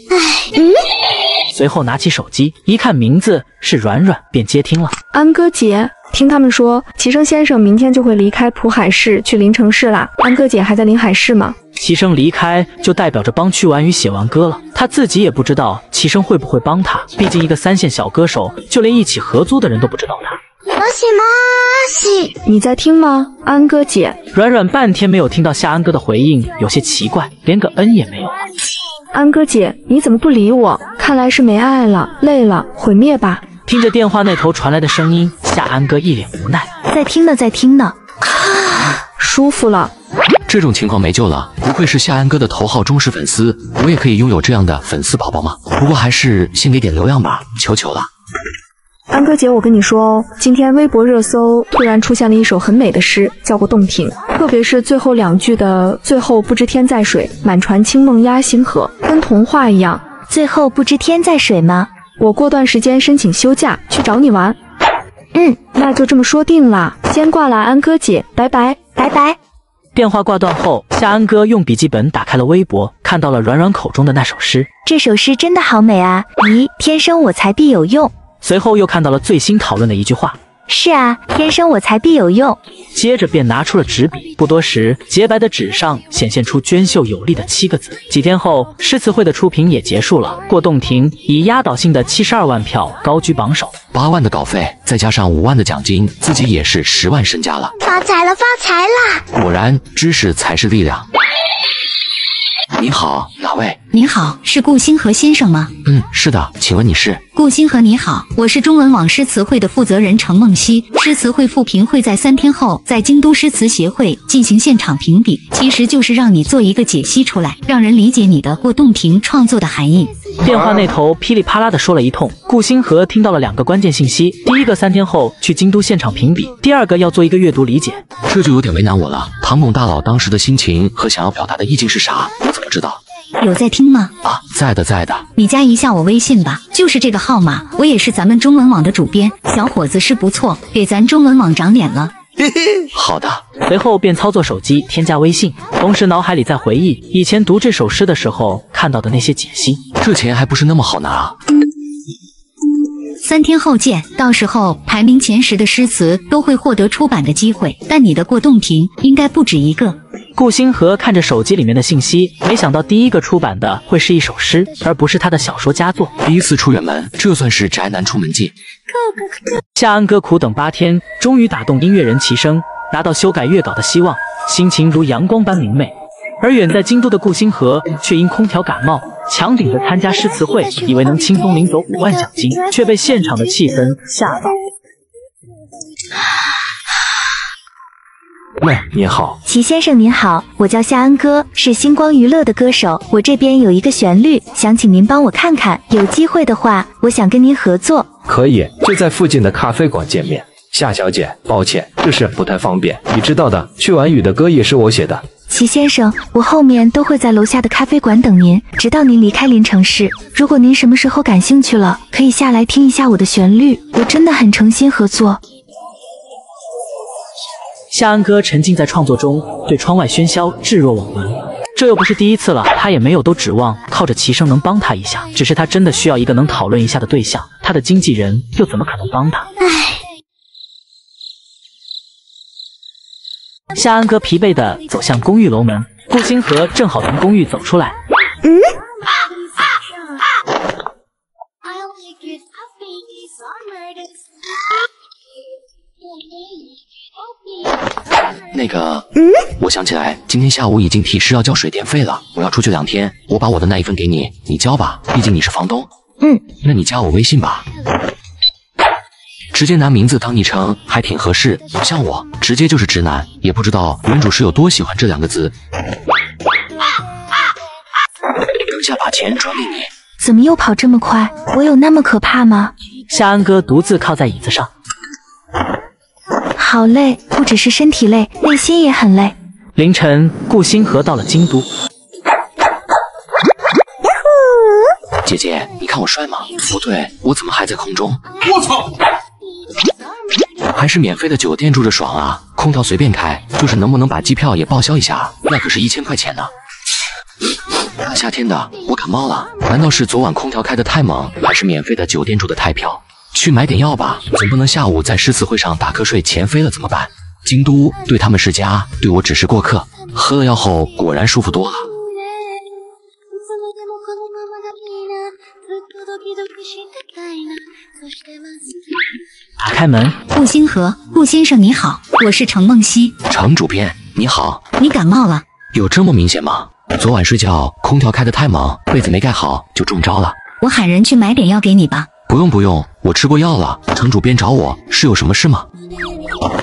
随后拿起手机一看，名字是软软，便接听了。安哥姐，听他们说齐生先生明天就会离开普海市去临城市啦，安哥姐还在临海市吗？齐生离开就代表着帮曲婉瑜写完歌了，他自己也不知道齐生会不会帮他，毕竟一个3线小歌手，就连一起合租的人都不知道他。你在听吗，安哥姐？软软半天没有听到夏安哥的回应，有些奇怪，连个恩也没有了。安哥姐，你怎么不理我？看来是没爱了，累了，毁灭吧。听着电话那头传来的声音，夏安哥一脸无奈。在听呢。舒服了。这种情况没救了，不愧是夏安哥的头号忠实粉丝，我也可以拥有这样的粉丝宝宝吗？不过还是先给点流量吧，求求了。安哥姐，我跟你说哦，今天微博热搜突然出现了一首很美的诗，叫过《洞庭》，特别是最后2句的“最后不知天在水，满船清梦压星河”，跟童话一样。最后不知天在水吗？我过段时间申请休假去找你玩。那就这么说定了，先挂了，安哥姐，拜拜。电话挂断后，夏安哥用笔记本打开了微博，看到了软软口中的那首诗。这首诗真的好美啊！咦，天生我材必有用。随后又看到了最新讨论的一句话。是啊，天生我材必有用。接着便拿出了纸笔，不多时，洁白的纸上显现出娟秀有力的7个字。几天后，诗词会的出品也结束了，过洞庭以压倒性的72万票高居榜首，8万的稿费，再加上5万的奖金，自己也是10万身家了。发财了，发财了！果然，知识才是力量。你好，哪位？你好，是顾星河先生吗？是的，请问你是？顾星河你好，我是中文网诗词会的负责人程梦溪。诗词会复评会在3天后在京都诗词协会进行现场评比，其实就是让你做一个解析出来，让人理解你的过洞庭创作的含义。电话那头噼里啪啦的说了一通，顾星河听到了2个关键信息：第一个3天后去京都现场评比，第二个要做一个阅读理解。这就有点为难我了，唐巩大佬当时的心情和想要表达的意境是啥？我怎么知道？有在听吗？在的。你加一下我微信吧，就是这个号码。我也是咱们中文网的主编，小伙子是不错，给咱中文网长脸了。好的。随后便操作手机添加微信，同时脑海里在回忆以前读这首诗的时候看到的那些解析。这钱还不是那么好拿啊。3天后见，到时候排名前10的诗词都会获得出版的机会，但你的过洞庭应该不止一个。顾星河看着手机里面的信息，没想到第一个出版的会是一首诗，而不是他的小说佳作。第一次出远门，这算是宅男出门记。夏安哥苦等8天，终于打动音乐人齐声，拿到修改月稿的希望，心情如阳光般明媚。而远在京都的顾星河却因空调感冒，强顶着参加诗词会，以为能轻松领走5万奖金，却被现场的气氛吓到。喂，你好，齐先生您好，我叫夏安哥，是星光娱乐的歌手，我这边有一个旋律，想请您帮我看看，有机会的话，我想跟您合作。可以，就在附近的咖啡馆见面。夏小姐，抱歉，这事不太方便，你知道的，去完雨的歌也是我写的。齐先生，我后面都会在楼下的咖啡馆等您，直到您离开临城市。如果您什么时候感兴趣了，可以下来听一下我的旋律，我真的很诚心合作。夏安哥沉浸在创作中，对窗外喧嚣置若罔闻。这又不是第一次了，他也没有都指望靠着齐声能帮他一下，只是他真的需要一个能讨论一下的对象，他的经纪人又怎么可能帮他？夏安哥疲惫地走向公寓楼门，顾星河正好从公寓走出来。那个，我想起来，今天下午已经提示要交水电费了，我要出去2天，我把我的那一份给你，你交吧，毕竟你是房东。那你加我微信吧。直接拿名字当昵称还挺合适，不像我直接就是直男，也不知道原主是有多喜欢这2个字。等下把钱转给你。怎么又跑这么快？我有那么可怕吗？夏安哥独自靠在椅子上，好累，不只是身体累，内心也很累。凌晨，顾星河到了京都。姐姐，你看我帅吗？不对，我怎么还在空中？我操！还是免费的酒店住着爽啊，空调随便开，就是能不能把机票也报销一下？那可是1000块钱呢。大夏天的，我感冒了，难道是昨晚空调开得太猛，还是免费的酒店住得太飘？去买点药吧，总不能下午在诗词会上打瞌睡，钱飞了怎么办？京都对他们是家，对我只是过客。喝了药后果然舒服多了。打开门，顾星河，顾先生你好，我是程梦溪。程主编你好。你感冒了？有这么明显吗？昨晚睡觉空调开得太猛，被子没盖好就中招了。我喊人去买点药给你吧。不用，我吃过药了。程主编找我是有什么事吗？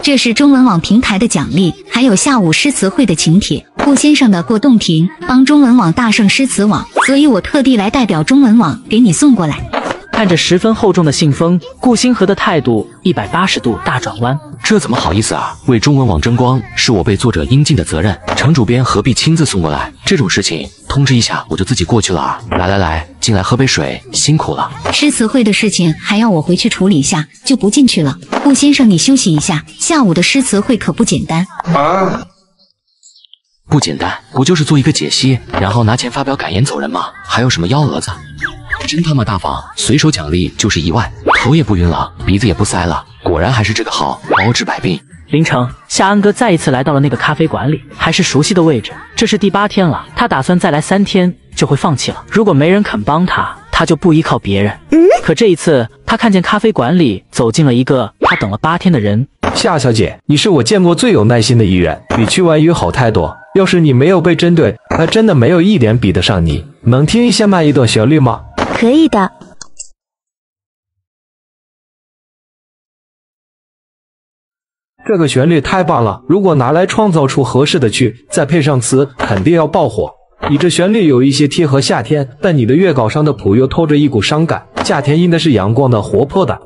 这是中文网平台的奖励，还有下午诗词会的请帖。顾先生的过洞庭帮中文网大胜诗词网，所以我特地来代表中文网给你送过来。看着10分厚重的信封，顾星河的态度180度大转弯。这怎么好意思啊？为中文网争光是我被作者应尽的责任，程主编何必亲自送过来？这种事情通知一下我就自己过去了啊！来，进来喝杯水，辛苦了。诗词会的事情还要我回去处理一下，就不进去了。顾先生你休息一下，下午的诗词会可不简单啊。不简单，不就是做一个解析，然后拿钱发表感言走人吗？还有什么幺蛾子？真他妈大方，随手奖励就是1万，头也不晕了，鼻子也不塞了，果然还是这个好，包治百病。凌晨，夏安哥再一次来到了那个咖啡馆里，还是熟悉的位置。这是第8天了，他打算再来3天就会放弃了。如果没人肯帮他，他就不依靠别人。可这一次，他看见咖啡馆里走进了一个他等了8天的人。夏小姐，你是我见过最有耐心的艺人，比去完雨好太多。要是你没有被针对，还真的没有一点比得上你。能听一下那一段旋律吗？可以的。这个旋律太棒了，如果拿来创造出合适的曲，再配上词，肯定要爆火。你这旋律有一些贴合夏天，但你的乐稿上的谱又透着一股伤感。夏天应该是阳光的、活泼的。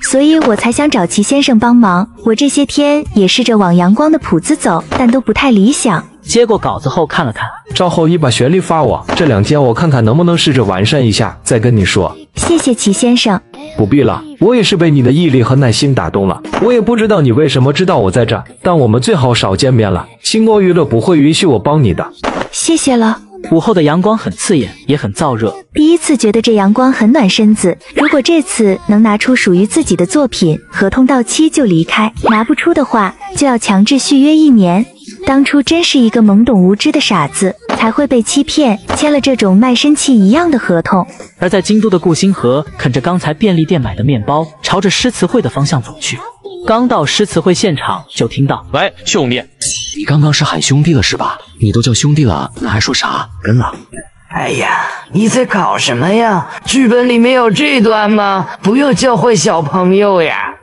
所以我才想找齐先生帮忙。我这些天也试着往阳光的谱子走，但都不太理想。接过稿子后看了看，赵后一把旋律发我，这2天我看看能不能试着完善一下，再跟你说。谢谢齐先生。不必了，我也是被你的毅力和耐心打动了。我也不知道你为什么知道我在这，但我们最好少见面了。星光娱乐不会允许我帮你的。谢谢了。午后的阳光很刺眼，也很燥热。第一次觉得这阳光很暖身子。如果这次能拿出属于自己的作品，合同到期就离开；拿不出的话，就要强制续约1年。当初真是一个懵懂无知的傻子，才会被欺骗，签了这种卖身契一样的合同。而在京都的顾星河啃着刚才便利店买的面包，朝着诗词会的方向走去。刚到诗词会现场，就听到：“喂，兄弟，你刚刚是喊兄弟了是吧？你都叫兄弟了，那还说啥？跟了。”哎呀，你在搞什么呀？剧本里没有这段吗？不要教坏小朋友呀！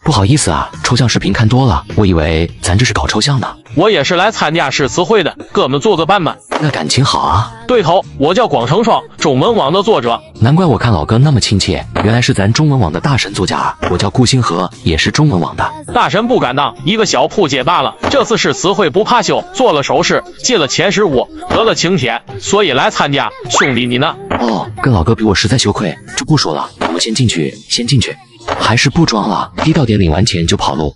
不好意思啊，抽象视频看多了，我以为咱这是搞抽象的。我也是来参加诗词会的，哥们做个伴吧。那感情好啊。对头，我叫广成双，中文网的作者。难怪我看老哥那么亲切，原来是咱中文网的大神作家。我叫顾星河，也是中文网的。大神不敢当，一个小铺街罢了。这次诗词会不怕羞，做了首饰，进了前15，得了青帖，所以来参加。兄弟你呢？哦，跟老哥比我实在羞愧，就不说了。我们先进去。还是不装了，低调点，领完钱就跑路。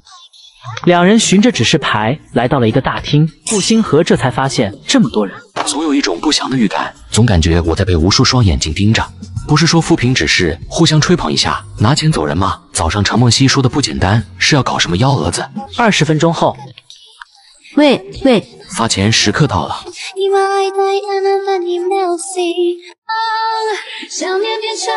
2人循着指示牌来到了一个大厅，顾星河这才发现这么多人，总有一种不祥的预感，总感觉我在被无数双眼睛盯着。不是说扶贫指示，互相吹捧一下，拿钱走人吗？早上程梦溪说的不简单，是要搞什么幺蛾子？20分钟后，喂，发钱时刻到了。想念变成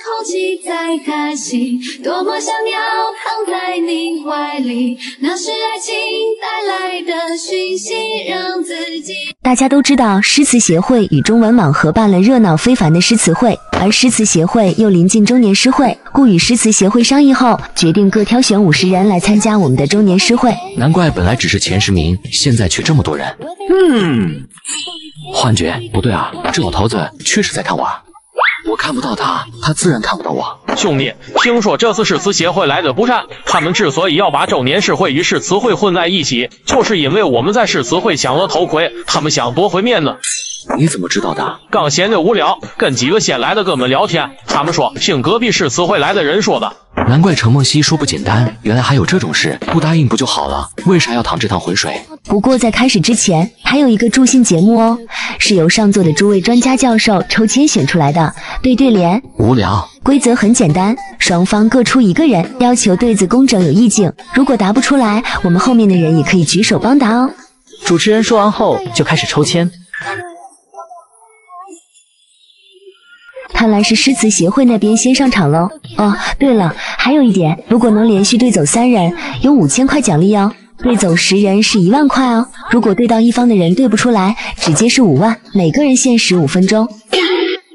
空气在叹息，多么想要躺在你怀里，那是爱情带来的讯息，让自己。大家都知道，诗词协会与中文网合办了热闹非凡的诗词会，而诗词协会又临近周年诗会，故与诗词协会商议后，决定各挑选50人来参加我们的周年诗会。难怪本来只是前10名，现在却这么多人。幻觉不对啊，这老头子确实在看我啊。我看不到他，他自然看不到我。兄弟，听说这次诗词协会来者不善，他们之所以要把周年诗会与诗词会混在一起，就是因为我们在诗词会抢了头盔，他们想夺回面子。你怎么知道的？刚闲着无聊，跟几个新来的哥们聊天，他们说听隔壁诗词会来的人说的。难怪程梦溪说不简单，原来还有这种事，不答应不就好了？为啥要淌这趟浑水？不过在开始之前，还有一个助兴节目哦，是由上座的诸位专家教授抽签选出来的对联。无聊。规则很简单，双方各出1个人，要求对子工整有意境。如果答不出来，我们后面的人也可以举手帮答哦。主持人说完后就开始抽签。看来是诗词协会那边先上场喽。哦，对了，还有一点，如果能连续对走3人，有5000块奖励哦。对走10人是1万块哦。如果对到一方的人对不出来，直接是5万，每个人限时5分钟。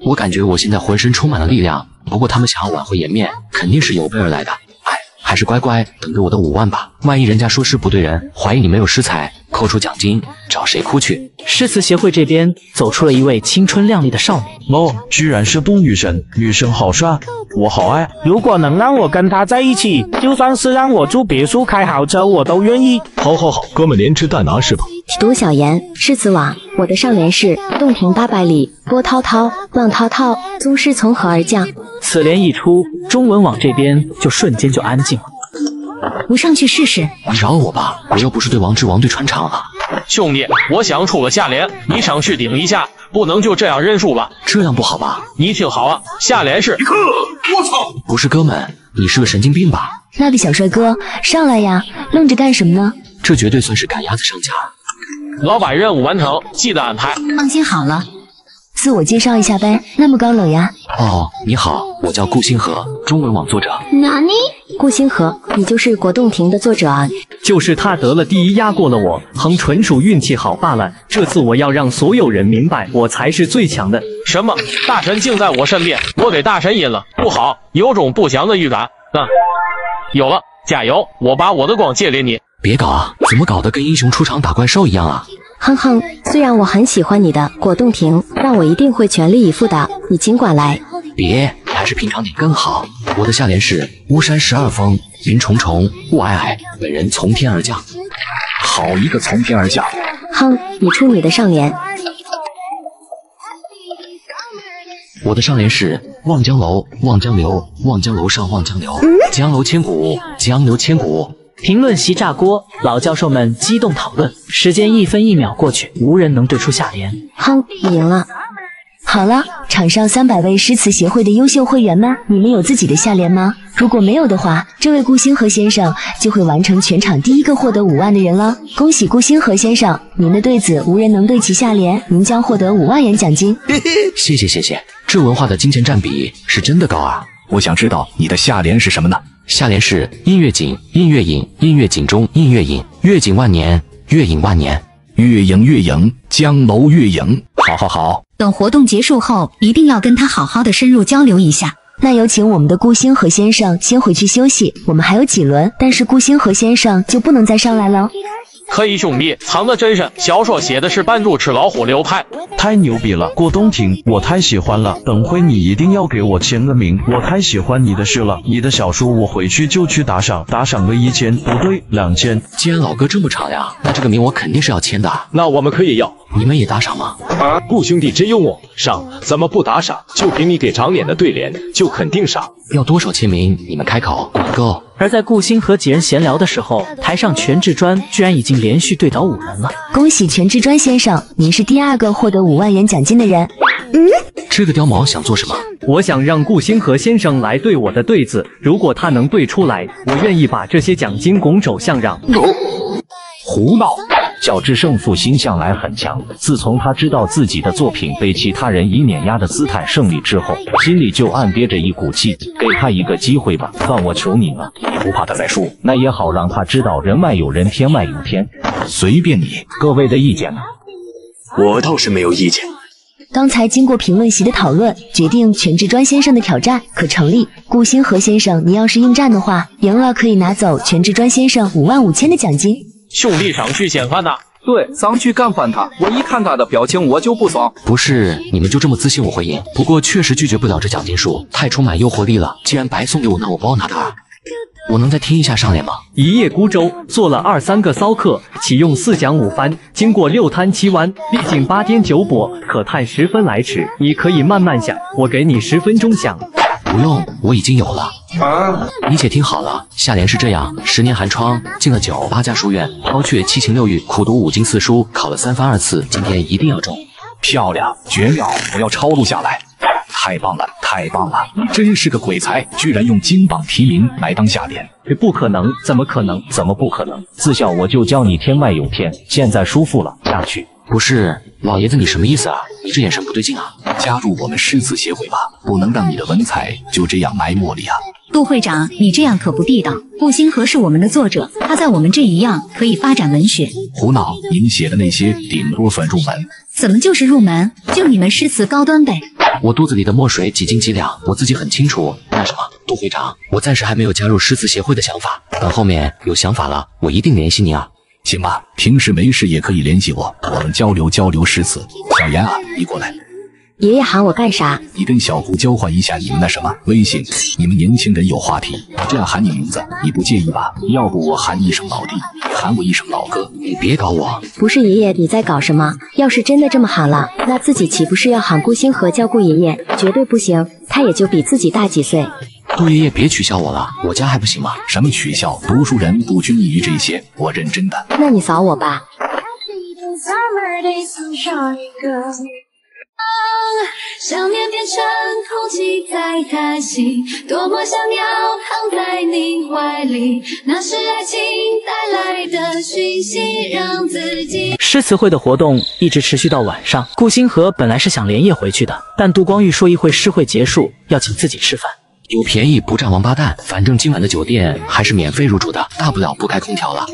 我感觉我现在浑身充满了力量，不过他们想要挽回颜面，肯定是有备而来的。哎，还是乖乖等着我的5万吧。万一人家说诗不对人，怀疑你没有诗才，扣除奖金，找谁哭去？诗词协会这边走出了一位青春靓丽的少女。哦，居然是杜女神，女神好帅，我好爱。如果能让我跟她在一起，就算是让我住别墅开豪车，我都愿意。好，哥们连吃带拿是吧？读小言，诗词网，我的上联是洞庭800里，波涛涛，浪滔滔，宗师从何而降。此联一出，中文网这边就瞬间就安静了。我上去试试。你饶了我吧，我又不是对王之王对穿肠了。兄弟，我想出个下联，你上去顶一下，不能就这样认输吧？这样不好吧？你听好啊，下联是。我操！不是哥们，你是个神经病吧？那位小帅哥，上来呀，愣着干什么呢？这绝对算是赶鸭子上架。老板任务完成，记得安排。放心好了。自我介绍一下呗，那么高冷呀？哦，你好，我叫顾星河，中文网作者。哪里？顾星河，你就是果冻亭的作者啊？就是他得了第1，压过了我，哼，纯属运气好罢了。这次我要让所有人明白，我才是最强的。什么？大神竟在我身边，我给大神引了，不好，有种不祥的预感。有了，加油！我把我的光借给你。别搞啊，怎么搞得跟英雄出场打怪兽一样啊？哼哼，虽然我很喜欢你的果冻亭，但我一定会全力以赴的，你尽管来。别，还是平常点更好。我的下联是巫山12峰，云重重，雾霭霭，本人从天而降。好一个从天而降！哼，你出你的上联。我的上联是望江楼，望江流，望江楼上望江流，江楼千古，江流千古。评论席炸锅，老教授们激动讨论。时间1分1秒过去，无人能对出下联。哼，你赢了。好了，场上300位诗词协会的优秀会员们，你们有自己的下联吗？如果没有的话，这位顾星河先生就会完成全场第一个获得5万的人了。恭喜顾星河先生，您的对子无人能对其下联，您将获得5万元奖金。谢谢，这文化的金钱占比是真的高啊！我想知道你的下联是什么呢？下联是映月锦，映月影，映月锦中映月影，月景万年，月影万年，月影，江楼月影。好。等活动结束后，一定要跟他好好的深入交流一下。那有请我们的顾星河先生先回去休息，我们还有几轮，但是顾星河先生就不能再上来了。可以兄弟，藏得真深。小说写的是扮猪吃老虎流派，太牛逼了，郭冬庭，我太喜欢了。等会你一定要给我签个名，我太喜欢你的诗了。你的小说我回去就去打赏个1000，不对，2000。既然老哥这么长呀，那这个名我肯定是要签的。那我们可以要，你们也打赏吗？顾兄弟真幽默，上，怎么不打赏？就凭你给长脸的对联，就肯定上。要多少签名？你们开口，管够。而在顾星和几人闲聊的时候，台上全智专居然已经连续对倒5人了。恭喜全智专先生，您是第2个获得5万元奖金的人。这个碉毛想做什么？我想让顾星河先生来对我的对子，如果他能对出来，我愿意把这些奖金拱手相让。胡闹！较之胜负心向来很强，自从他知道自己的作品被其他人以碾压的姿态胜利之后，心里就暗憋着一股气，给他一个机会吧，算我求你了。你不怕他再输，那也好让他知道人外有人，天外有天。随便你，各位的意见呢？我倒是没有意见。刚才经过评论席的讨论，决定全智专先生的挑战可成立。顾星河先生，你要是应战的话，赢了可以拿走全智专先生55000的奖金。兄弟上去掀翻他！对，上去干翻他！我一看他的表情，我就不爽。不是你们就这么自信我会赢？不过确实拒绝不了这奖金数，太充满诱惑力了。既然白送给我，那我包拿它。我能再听一下上联吗？一叶孤舟，做了2、3个骚客，启用4讲5番，经过6滩7湾，历尽8颠9簸，可叹10分来迟。你可以慢慢想，我给你10分钟想。不用，我已经有了。你且听好了，下联是这样：10年寒窗，进了酒，8家书院，抛却7情6欲，苦读5经4书，考了3番2次，今天一定要中。漂亮，绝妙！我要抄录下来。太棒了，太棒了！你真是个鬼才，居然用金榜题名来当下联。不可能，怎么可能？怎么不可能？自小我就教你天外有天，现在叔父了，下去。不是，老爷子你什么意思啊？你这眼神不对劲啊！加入我们诗词协会吧，不能让你的文采就这样埋没了呀。杜会长，你这样可不地道。顾星河是我们的作者，他在我们这一样可以发展文学。胡闹！您写的那些顶多算入门。怎么就是入门？就你们诗词高端呗。我肚子里的墨水几斤几两，我自己很清楚。那什么，杜会长，我暂时还没有加入诗词协会的想法，等后面有想法了，我一定联系您啊。行吧，平时没事也可以联系我，我们交流诗词。小严啊，你过来。爷爷喊我干啥？你跟小胡交换一下你们那什么微信，你们年轻人有话题。这样喊你名字，你不介意吧？要不我喊你一声老弟，你喊我一声老哥。你别搞我！不是爷爷，你在搞什么？要是真的这么喊了，那自己岂不是要喊顾星河叫顾爷爷？绝对不行，他也就比自己大几岁。杜爷爷别取笑我了，我家还不行吗？什么取笑？读书人不拘泥于这些，我认真的。那你扫我吧。想念变成空气在叹息，多么想要躺在你怀里，那是爱情带来的讯息，让自己。诗词会的活动一直持续到晚上，顾星河本来是想连夜回去的，但杜光玉说一会诗会结束要请自己吃饭。有便宜不占王八蛋，反正今晚的酒店还是免费入住的，大不了不开空调了。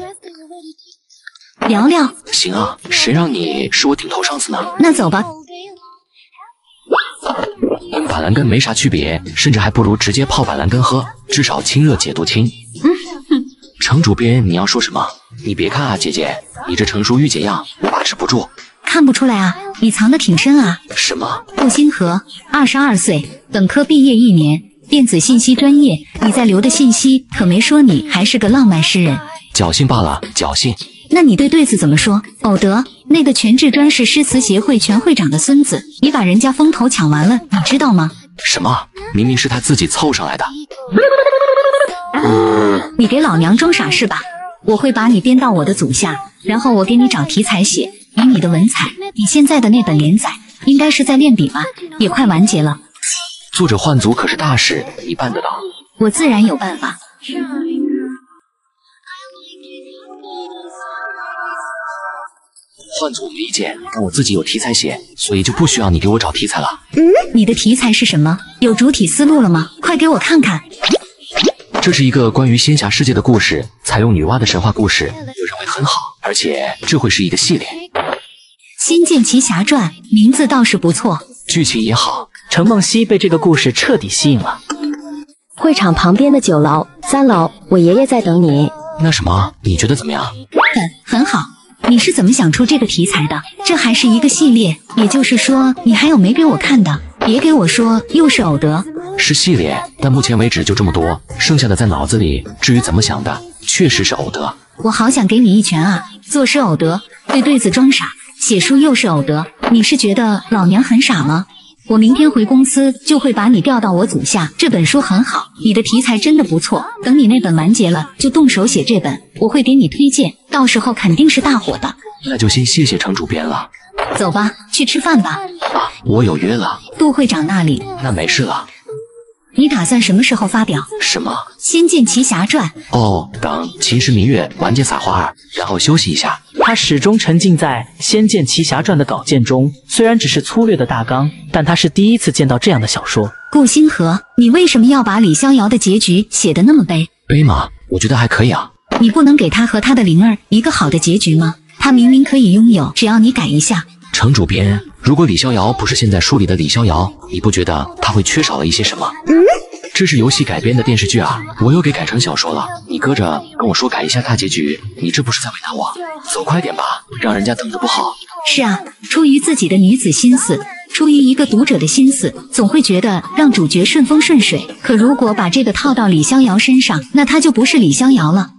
聊聊。行啊，谁让你是我顶头上司呢？那走吧。跟板蓝根没啥区别，甚至还不如直接泡板蓝根喝，至少清热解毒清。程主编，你要说什么？你别看啊，姐姐，你这成熟御姐样，我把持不住。看不出来啊，你藏得挺深啊。什么？顾星河，22岁，本科毕业1年，电子信息专业。你在留的信息可没说你还是个浪漫诗人。侥幸罢了，侥幸。那你对对子怎么说？偶德，那个全智专是诗词协会全会长的孙子，你把人家风头抢完了，你知道吗？什么？明明是他自己凑上来的。你给老娘装傻是吧？我会把你编到我的组下，然后我给你找题材写。以你的文采，你现在的那本连载应该是在练笔吧？也快完结了。作者换组可是大事，你办得到？我自然有办法。换组没意见，但我自己有题材写，所以就不需要你给我找题材了。你的题材是什么？有主体思路了吗？快给我看看。这是一个关于仙侠世界的故事，采用女娲的神话故事，我认为很好，而且这会是一个系列。仙剑奇侠传名字倒是不错，剧情也好。程梦溪被这个故事彻底吸引了。会场旁边的9楼、3楼，我爷爷在等你。那什么，你觉得怎么样？很好。你是怎么想出这个题材的？这还是一个系列，也就是说你还有没给我看的？别给我说又是偶德。是系列，但目前为止就这么多，剩下的在脑子里。至于怎么想的，确实是偶德。我好想给你一拳啊！作诗偶德，对对子装傻，写书又是偶德，你是觉得老娘很傻吗？我明天回公司就会把你调到我组下。这本书很好，你的题材真的不错。等你那本完结了，就动手写这本，我会给你推荐，到时候肯定是大火的。那就先谢谢程主编了。走吧，去吃饭吧。我有约了。杜会长那里。那没事了。你打算什么时候发表？什么？《仙剑奇侠传》？哦，等秦时明月完结撒花，然后休息一下。他始终沉浸在《仙剑奇侠传》的稿件中，虽然只是粗略的大纲，但他是第一次见到这样的小说。顾星河，你为什么要把李逍遥的结局写得那么悲？悲吗？我觉得还可以啊。你不能给他和他的灵儿一个好的结局吗？他明明可以拥有，只要你改一下。程主编，如果李逍遥不是现在书里的李逍遥，你不觉得他会缺少了一些什么？这是游戏改编的电视剧啊，我又给改成小说了。你搁着跟我说改一下大结局，你这不是在为难我？走快点吧，让人家等着不好。是啊，出于自己的女子心思，出于一个读者的心思，总会觉得让主角顺风顺水。可如果把这个套到李逍遥身上，那他就不是李逍遥了。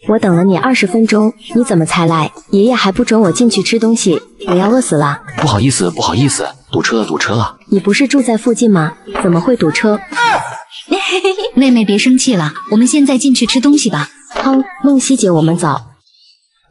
我等了你20分钟，你怎么才来？爷爷还不准我进去吃东西，我要饿死了。不好意思，堵车了。你不是住在附近吗？怎么会堵车？妹妹别生气了，我们现在进去吃东西吧。梦溪姐，我们走。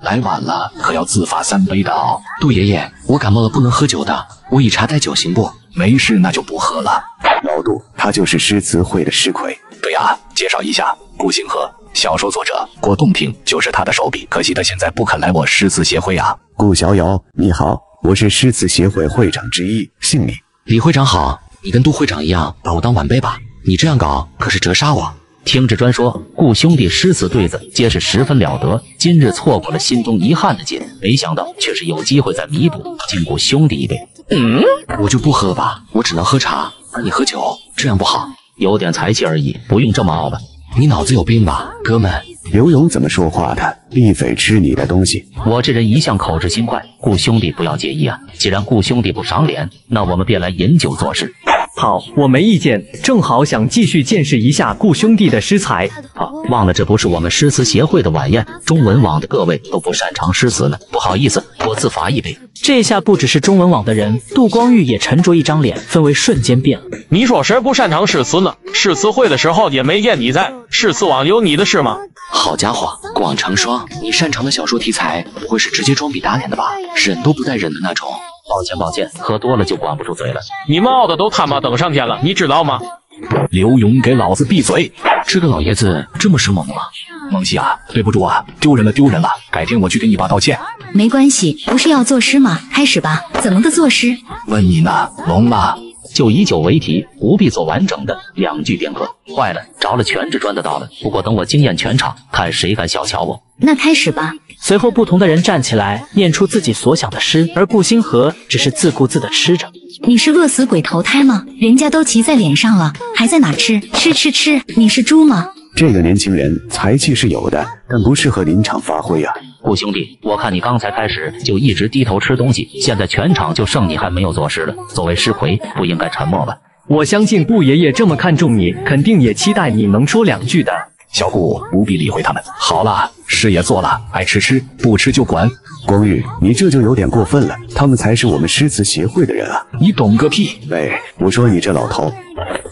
来晚了，可要自罚3杯的哦。杜爷爷，我感冒了，不能喝酒的，我以茶代酒行不？没事，那就不喝了。老杜，他就是诗词会的诗魁。对啊，介绍一下，顾星河，小说作者，郭洞庭就是他的手笔，可惜他现在不肯来我诗词协会啊。顾逍遥，你好，我是诗词协会会长之一，姓李。李会长好，你跟杜会长一样，把我当晚辈吧。你这样搞可是折杀我。听志专说，顾兄弟诗词对子皆是十分了得，今日错过了心中遗憾的劲，没想到却是有机会再弥补，敬顾兄弟一杯。我就不喝了吧，我只能喝茶，而你喝酒，这样不好。有点才气而已，不用这么傲吧。你脑子有病吧，哥们？刘勇怎么说话的？立匪吃你的东西。我这人一向口直心快，顾兄弟不要介意啊。既然顾兄弟不赏脸，那我们便来饮酒作诗。好，我没意见，正好想继续见识一下顾兄弟的诗才。忘了这不是我们诗词协会的晚宴，中文网的各位都不擅长诗词呢，不好意思，我自罚一杯。这下不只是中文网的人，杜光玉也沉着一张脸，氛围瞬间变了。你说谁不擅长诗词呢？诗词会的时候也没见你在，诗词网有你的事吗？好家伙，广成双，你擅长的小说题材不会是直接装逼打脸的吧？忍都不带忍的那种。抱歉，喝多了就管不住嘴了。你们傲的都他妈等上天了，你知道吗？刘勇，给老子闭嘴！这个老爷子这么生猛吗？梦溪啊，对不住啊，丢人了，改天我去给你爸道歉。没关系，不是要作诗吗？开始吧。怎么个作诗？问你呢，聋了。就以酒为题，不必做完整的2句便可。坏了，着了全志专的道了。不过等我惊艳全场，看谁敢小瞧我。那开始吧。随后，不同的人站起来，念出自己所想的诗，而顾星河只是自顾自地吃着。你是饿死鬼投胎吗？人家都骑在脸上了，还在哪吃？吃！你是猪吗？这个年轻人才气是有的，但不适合临场发挥啊。顾兄弟，我看你刚才开始就一直低头吃东西，现在全场就剩你还没有作诗了。作为诗魁，不应该沉默吧？我相信顾爷爷这么看重你，肯定也期待你能说2句的。小顾不必理会他们。好了，事也做了，爱吃吃，不吃就滚。光日，你这就有点过分了，他们才是我们诗词协会的人啊！你懂个屁！喂，我说你这老头，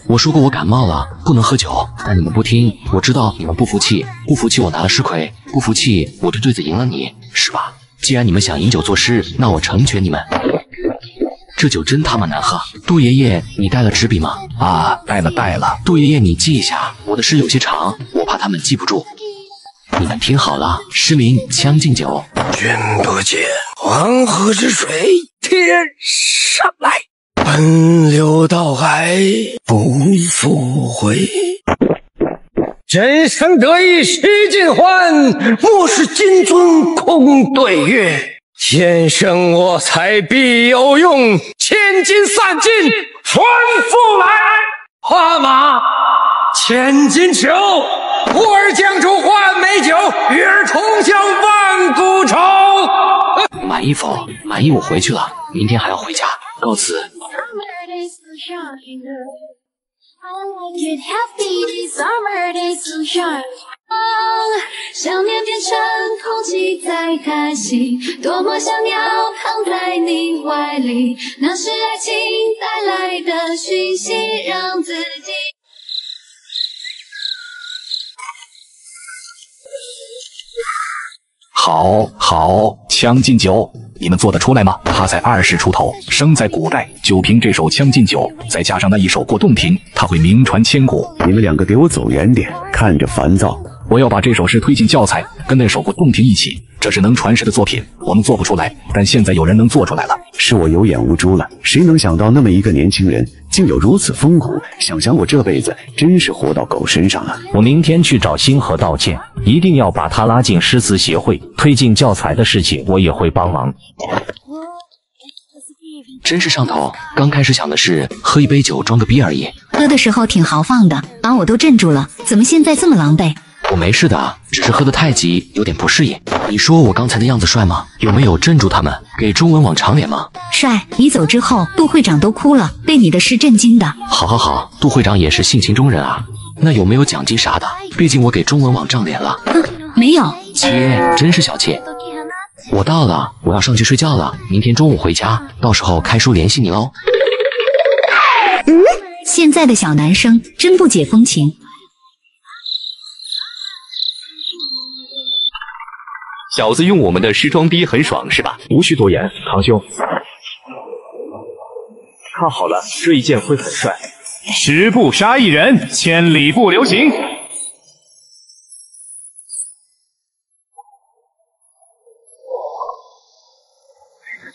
我说过我感冒了，不能喝酒，但你们不听。我知道你们不服气，不服气我拿了诗魁，不服气我对对子赢了你，是吧？既然你们想饮酒作诗，那我成全你们。这酒真他妈难喝！杜爷爷，你带了纸笔吗？啊，带了。杜爷爷，你记一下，我的诗有些长，我怕他们记不住。你们听好了，诗名《将进酒》。君不见黄河之水天上来，奔流到海不复回。人生得意须尽欢，莫使金樽空对月。天生我材必有用，千金散尽还复来。画马千金裘，呼儿将出换美酒，与尔同销万古愁。满意否？满意，我回去了，明天还要回家，告辞。想念变成空气在叹息，多么想要躺在你怀里，那是爱情带来的讯息，让自己好，将进酒，你们做得出来吗？他才20出头，生在古代，就凭这首《将进酒》，再加上那一首《过洞庭》，他会名传千古。你们两个给我走远点，看着烦躁。我要把这首诗推进教材，跟那首《过洞庭》一起，这是能传世的作品，我们做不出来，但现在有人能做出来了。是我有眼无珠了，谁能想到那么一个年轻人竟有如此风骨？想想我这辈子真是活到狗身上了。我明天去找星河道歉，一定要把他拉进诗词协会，推进教材的事情我也会帮忙。真是上头，刚开始想的是喝一杯酒装个逼而已，喝的时候挺豪放的，把我都镇住了，怎么现在这么狼狈？我没事的，只是喝得太急，有点不适应。你说我刚才的样子帅吗？有没有镇住他们？给中文网长脸吗？帅！你走之后，杜会长都哭了，被你的诗震惊的。好，杜会长也是性情中人啊。那有没有奖金啥的？毕竟我给中文网涨脸了。没有。切，真是小气。我到了，我要上去睡觉了，明天中午回家，到时候开书联系你喽。现在的小男生真不解风情。小子用我们的诗装逼很爽是吧？无需多言，堂兄。看好了，这一件会很帅。10步杀一人，千里不留行。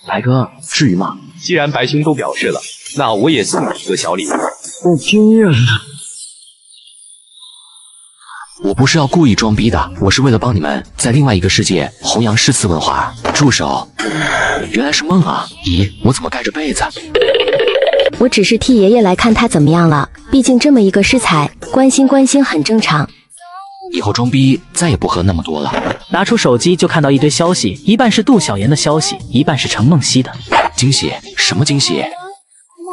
白哥，至于吗？既然白兄都表示了，那我也送你一个小礼物。我惊讶了。我不是要故意装逼的，我是为了帮你们在另外一个世界弘扬诗词文化。住手！原来是梦啊！咦，我怎么盖着被子？我只是替爷爷来看他怎么样了，毕竟这么一个诗才，关心很正常。以后装逼再也不喝那么多了。拿出手机就看到一堆消息，一半是杜小妍的消息，一半是程梦溪的。惊喜？什么惊喜？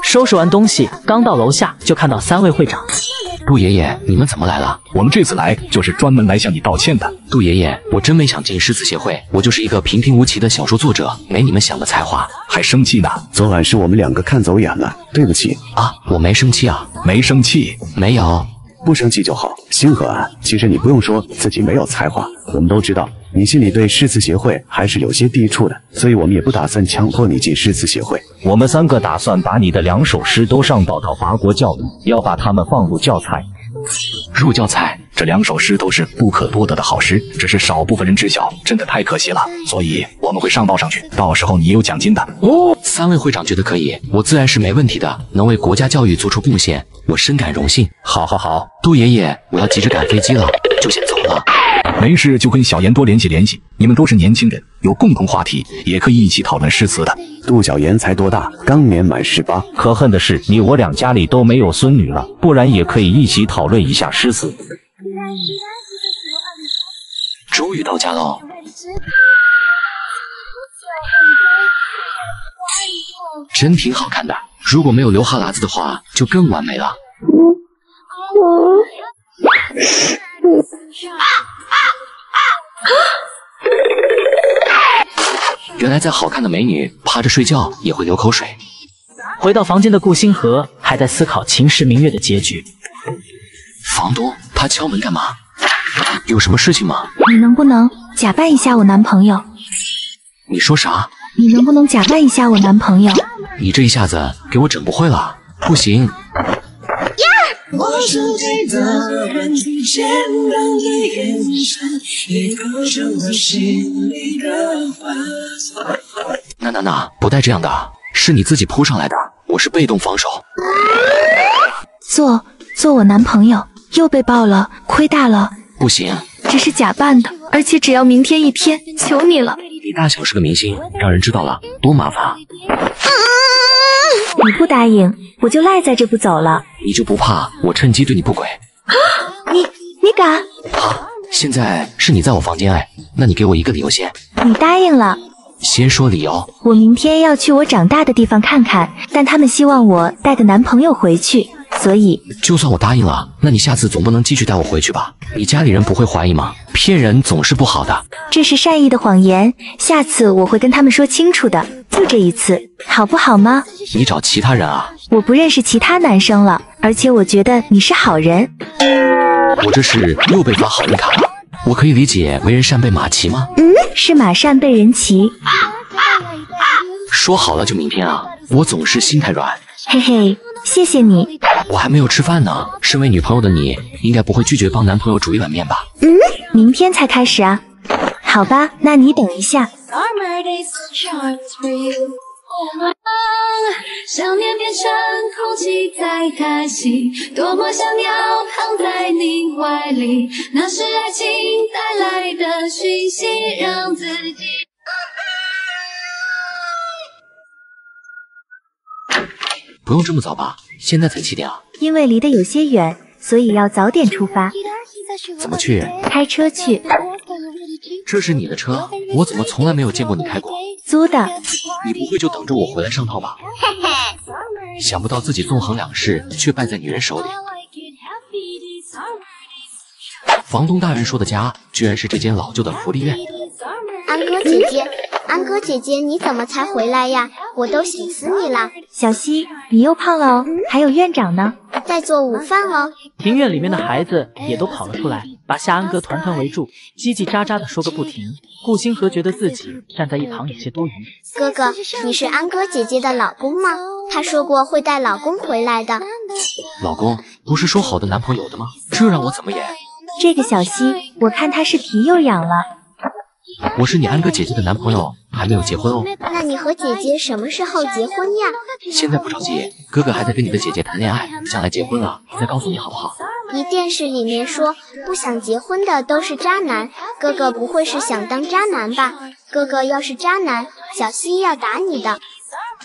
收拾完东西，刚到楼下就看到3位会长。杜爷爷，你们怎么来了？我们这次来就是专门来向你道歉的。杜爷爷，我真没想进诗词协会，我就是一个平平无奇的小说作者，没你们想的才华。还生气呢？昨晚是我们两个看走眼了，对不起啊！我没生气啊，没生气，没有。不生气就好。星河啊，其实你不用说自己没有才华，我们都知道你心里对诗词协会还是有些抵触的，所以我们也不打算强迫你进诗词协会。我们3个打算把你的2首诗都上报到法国教育，要把它们放入教材。入教材？这2首诗都是不可多得的好诗，只是少部分人知晓，真的太可惜了。所以我们会上报上去，到时候你也有奖金的。哦，3位会长觉得可以，我自然是没问题的，能为国家教育做出贡献，我深感荣幸。好，杜爷爷，我要急着赶飞机了，就先走了。没事就跟小妍多联系联系，你们都是年轻人，有共同话题，也可以一起讨论诗词的。杜小妍才多大，刚年满18。可恨的是，你我俩家里都没有孙女了，不然也可以一起讨论一下诗词。终于到家喽。真挺好看的，如果没有留哈喇子的话，就更完美了。原来再好看的美女趴着睡觉也会流口水。回到房间的顾星河还在思考秦时明月的结局。房东，他敲门干嘛？有什么事情吗？你能不能假扮一下我男朋友？你说啥？你能不能假扮一下我男朋友？你这一下子给我整不会了，不行。我手机的人听见了你的眼神，也构成我心里的幻想。那，不带这样的，是你自己扑上来的，我是被动防守。做我男朋友又被爆了，亏大了。不行，这是假扮的，而且只要明天一天，求你了。你大小是个明星，让人知道了多麻烦啊！你不答应，我就赖在这不走了。你就不怕我趁机对你不轨？你敢？好，现在是你在我房间哎，那你给我一个理由先。你答应了。先说理由。我明天要去我长大的地方看看，但他们希望我带个男朋友回去，所以就算我答应了，那你下次总不能继续带我回去吧？你家里人不会怀疑吗？骗人总是不好的。这是善意的谎言，下次我会跟他们说清楚的，就这一次，好不好吗？你找其他人啊？我不认识其他男生了，而且我觉得你是好人。我这是又被发好人卡了。我可以理解为人善被马骑吗？是马善被人骑。说好了就明天啊！我总是心太软。嘿嘿，谢谢你。我还没有吃饭呢，身为女朋友的你，应该不会拒绝帮男朋友煮一碗面吧？明天才开始啊。好吧，那你等一下。想念变成空气在叹息，多么想要躺在你怀里，那是爱情带来的讯息，让自己不用这么早吧？现在才7点啊。因为离得有些远，所以要早点出发。怎么去？开车去。这是你的车，我怎么从来没有见过你开过？租的。你不会就等着我回来上套吧？想不到自己纵横两世，却败在女人手里。房东大人说的家，居然是这间老旧的福利院。安哥姐姐，你怎么才回来呀？我都想死你了。小希，你又胖了哦。还有院长呢，在做午饭哦。庭院里面的孩子也都跑了出来，把夏安哥团团围住，叽叽喳喳的说个不停。顾星河觉得自己站在一旁有些多余。哥哥，你是安哥姐姐的老公吗？她说过会带老公回来的。老公不是说好的男朋友的吗？这让我怎么演？这个小希，我看他是皮又痒了。我是你安哥姐姐的男朋友，还没有结婚哦。那你和姐姐什么时候结婚呀？现在不着急，哥哥还在跟你的姐姐谈恋爱，将来结婚了再告诉你好不好？你电视里面说不想结婚的都是渣男，哥哥不会是想当渣男吧？哥哥要是渣男，小希要打你的。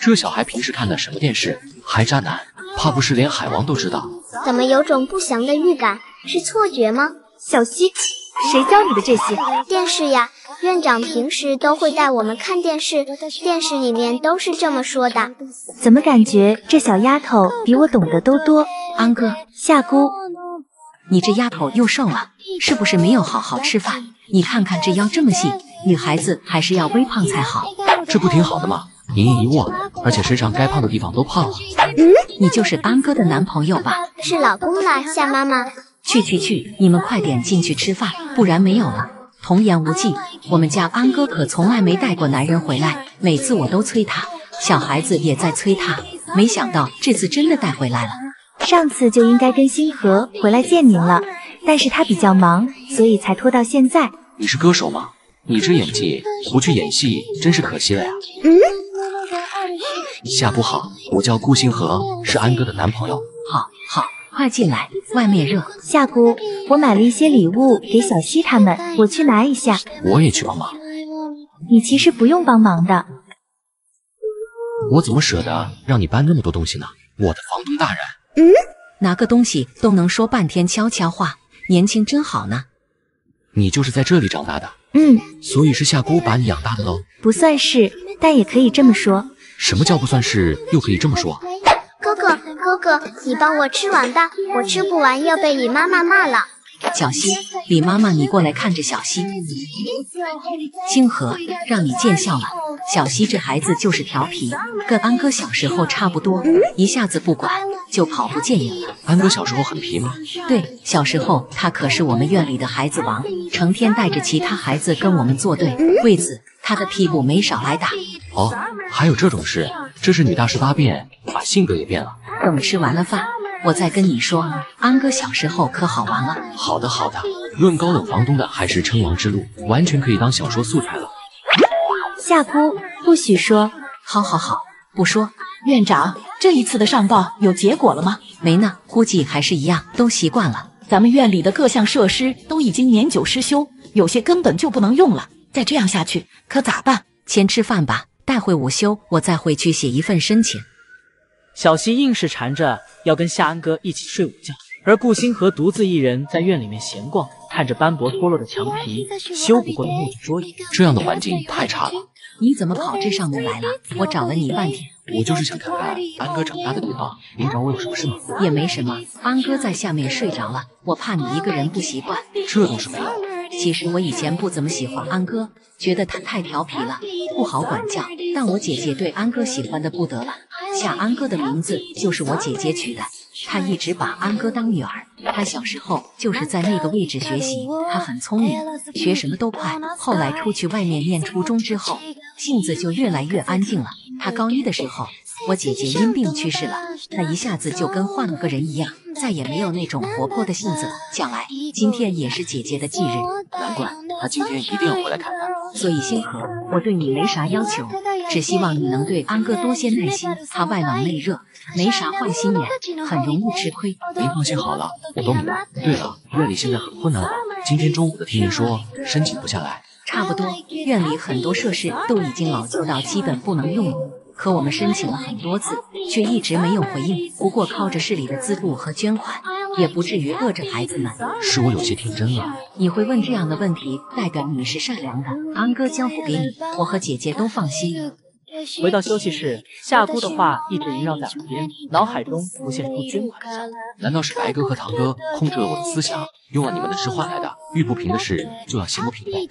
这小孩平时看的什么电视？还渣男？怕不是连海王都知道？怎么有种不祥的预感？是错觉吗？小希，谁教你的这些？电视呀，院长平时都会带我们看电视，电视里面都是这么说的。怎么感觉这小丫头比我懂得都多？安哥，夏姑，你这丫头又瘦了，是不是没有好好吃饭？你看看这腰这么细，女孩子还是要微胖才好。这不挺好的吗？一硬一卧，而且身上该胖的地方都胖了。你就是安哥的男朋友吧？是老公啦，夏妈妈。去，你们快点进去吃饭，不然没有了。童言无忌，我们家安哥可从来没带过男人回来，每次我都催他，小孩子也在催他，没想到这次真的带回来了。上次就应该跟星河回来见您了，但是他比较忙，所以才拖到现在。你是歌手吗？你这演技不去演戏真是可惜了呀。下不好，我叫顾星河，是安哥的男朋友。好，快进来，外面热。夏姑，我买了一些礼物给小希他们，我去拿一下。我也去帮忙。你其实不用帮忙的。我怎么舍得让你搬那么多东西呢？我的房东大人。拿个东西都能说半天悄悄话，年轻真好呢。你就是在这里长大的？所以是夏姑把你养大的喽？不算是，但也可以这么说。什么叫不算是，又可以这么说？哥哥，你帮我吃完吧，我吃不完要被你妈妈骂了。小溪，李妈妈，你过来看着小溪。星河，让你见笑了。小溪这孩子就是调皮，跟安哥小时候差不多，一下子不管就跑不见影了。安哥小时候很皮吗？对，小时候他可是我们院里的孩子王，成天带着其他孩子跟我们作对，为此他的屁股没少挨打。哦，还有这种事，这是女大十八变，把性格也变了。等吃完了饭，我再跟你说，安哥小时候可好玩了。好的好的，论高冷房东的还是称王之路，完全可以当小说素材了。夏姑，不许说。好好好，不说。院长，这一次的上报有结果了吗？没呢，估计还是一样，都习惯了。咱们院里的各项设施都已经年久失修，有些根本就不能用了。再这样下去，可咋办？先吃饭吧，待会午休我再回去写一份申请。小溪硬是缠着要跟夏安哥一起睡午觉，而顾星河独自一人在院里面闲逛，看着斑驳脱落的墙皮、修不过的木质桌椅，这样的环境太差了。你怎么跑这上面来了？我找了你半天。我就是想看看安哥长大的地方，您找我有什么事吗？也没什么，安哥在下面睡着了，我怕你一个人不习惯。这倒是没有。其实我以前不怎么喜欢安哥，觉得他太调皮了，不好管教。但我姐姐对安哥喜欢的不得了，夏安哥的名字就是我姐姐取的。她一直把安哥当女儿，他小时候就是在那个位置学习，他很聪明，学什么都快。后来出去外面念初中之后，性子就越来越安静了。他高一的时候，我姐姐因病去世了，他一下子就跟换了个人一样，再也没有那种活泼的性子。想来今天也是姐姐的忌日，难怪他今天一定要回来看看。所以星河，我对你没啥要求，只希望你能对安哥多些耐心。他外冷内热，没啥坏心眼，很容易吃亏。您放心好了，我都明白。对了，院里现在很困难吧？今天中午的听您说申请不下来。差不多，院里很多设施都已经老旧到基本不能用了。可我们申请了很多次，却一直没有回应。不过靠着市里的资助和捐款，也不至于饿着孩子们。是我有些天真了。你会问这样的问题，代表你是善良的。安哥交付给你，我和姐姐都放心。回到休息室，夏姑的话一直萦绕在耳边，脑海中浮现出捐款的想法。难道是白哥和堂哥控制了我的思想，用了你们的事换来的？玉不平的事就要行不平呗，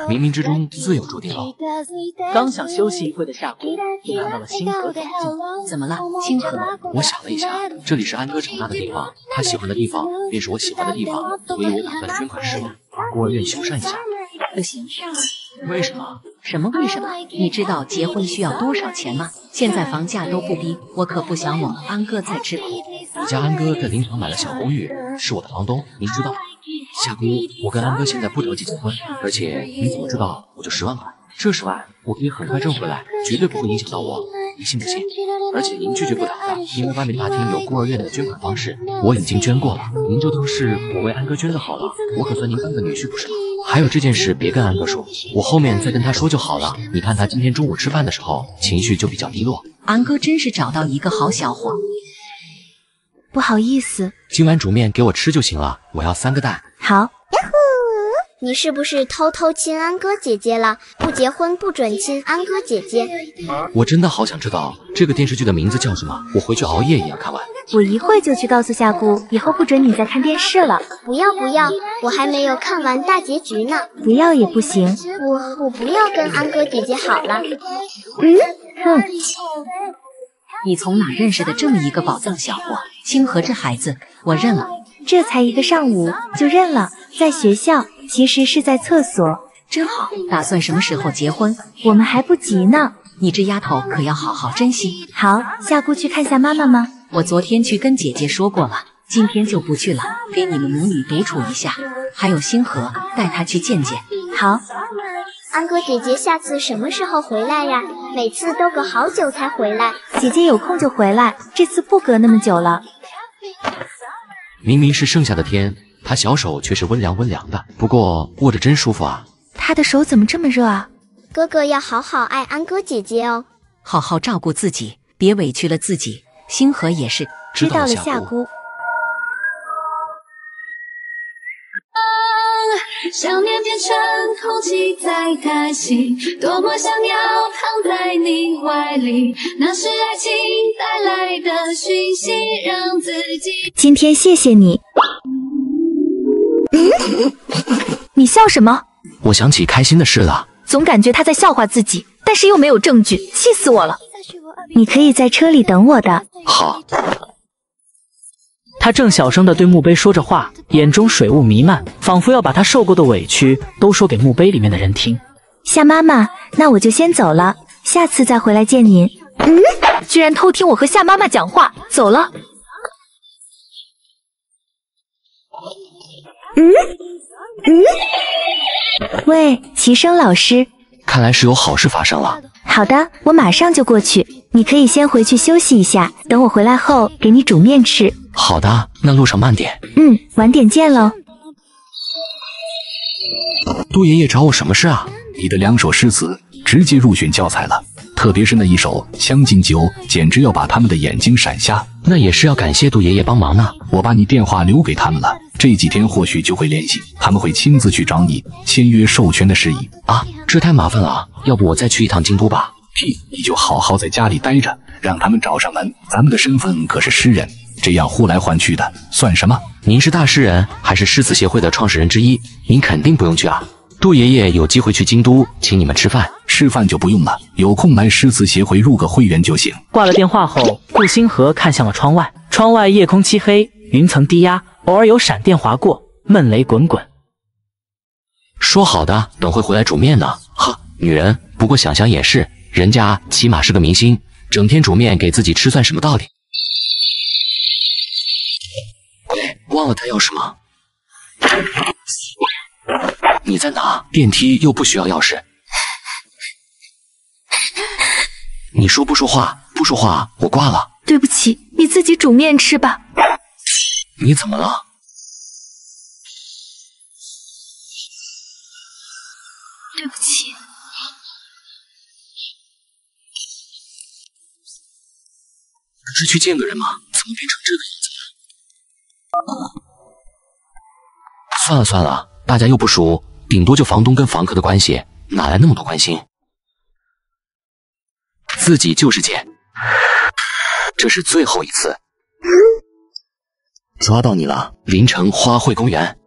冥冥之中自有注定喽。刚想休息一会的夏姑，就看到了星河走近。怎么了，星河？我想了一下，这里是安哥长大的地方，他喜欢的地方便是我喜欢的地方，所以我打算捐款10万，把孤儿院修缮一下。不行。为什么？什么为什么？你知道结婚需要多少钱吗？现在房价都不低，我可不想我们安哥再吃苦。你家安哥在临港买了小公寓，是我的房东，您知道吗？夏姑，我跟安哥现在不着急结婚，而且你怎么知道我就10万块？这10万我可以很快挣回来，绝对不会影响到我，你信不信？而且您拒绝不了的，因为外面大厅有孤儿院的捐款方式，我已经捐过了，您就当是我为安哥捐的好了，我可算您当个女婿不是吗？还有这件事别跟安哥说，我后面再跟他说就好了。你看他今天中午吃饭的时候情绪就比较低落。安哥真是找到一个好小伙。不好意思，今晚煮面给我吃就行了，我要3个蛋。好。你是不是偷偷亲安哥姐姐了？不结婚不准亲安哥姐姐。我真的好想知道这个电视剧的名字叫什么，我回去熬夜也要看完。我一会就去告诉夏姑，以后不准你再看电视了。不要不要，我还没有看完大结局呢。不要也不行。我不要跟安哥姐姐好了。你从哪认识的这么一个宝藏小伙？星河这孩子，我认了。这才一个上午就认了，在学校，其实是在厕所。真好，打算什么时候结婚？我们还不急呢。你这丫头可要好好珍惜。好，夏姑去看下妈妈吗？我昨天去跟姐姐说过了，今天就不去了，给你们母女独处一下。还有星河，带她去见见。好。安哥姐姐下次什么时候回来呀？每次都隔好久才回来。姐姐有空就回来，这次不隔那么久了。明明是盛夏的天，他小手却是温凉温凉的，不过握着真舒服啊。他的手怎么这么热啊？哥哥要好好爱安哥姐姐哦，好好照顾自己，别委屈了自己。星河也是。知道了，夏姑。想念变成空气在叹息，多么想要躺在你怀里，那是爱情带来的讯息，让自己。今天谢谢你。你笑什么？我想起开心的事了。总感觉他在笑话自己，但是又没有证据，气死我了。你可以在车里等我的。好。他正小声地对墓碑说着话，眼中水雾弥漫，仿佛要把他受过的委屈都说给墓碑里面的人听。夏妈妈，那我就先走了，下次再回来见您。居然偷听我和夏妈妈讲话，走了。喂，齐生老师，看来是有好事发生了。好的，我马上就过去。你可以先回去休息一下，等我回来后给你煮面吃。好的，那路上慢点。晚点见喽。杜爷爷找我什么事啊？你的2首诗词直接入选教材了，特别是那一首《将进酒》，简直要把他们的眼睛闪瞎。那也是要感谢杜爷爷帮忙呢。我把你电话留给他们了，这几天或许就会联系，他们会亲自去找你签约授权的事宜。啊，这太麻烦了，要不我再去一趟京都吧？屁，你就好好在家里待着，让他们找上门。咱们的身份可是诗人，这样呼来唤去的，算什么？您是大诗人，还是诗词协会的创始人之一，您肯定不用去啊。杜爷爷有机会去京都请你们吃饭，吃饭就不用了，有空来诗词协会入个会员就行。挂了电话后，顾星河看向了窗外，窗外夜空漆黑，云层低压，偶尔有闪电划过，闷雷滚滚。说好的等会回来煮面呢，呵，女人。不过想想也是，人家起码是个明星，整天煮面给自己吃算什么道理？喂，忘了带钥匙吗？你在哪？电梯又不需要钥匙。你说不说话？不说话，我挂了。对不起，你自己煮面吃吧。你怎么了？对不起。不是去见个人吗？怎么变成这个样子了？算了算了，大家又不熟，顶多就房东跟房客的关系，哪来那么多关心？自己就是贱，这是最后一次。抓到你了！临城花卉公园。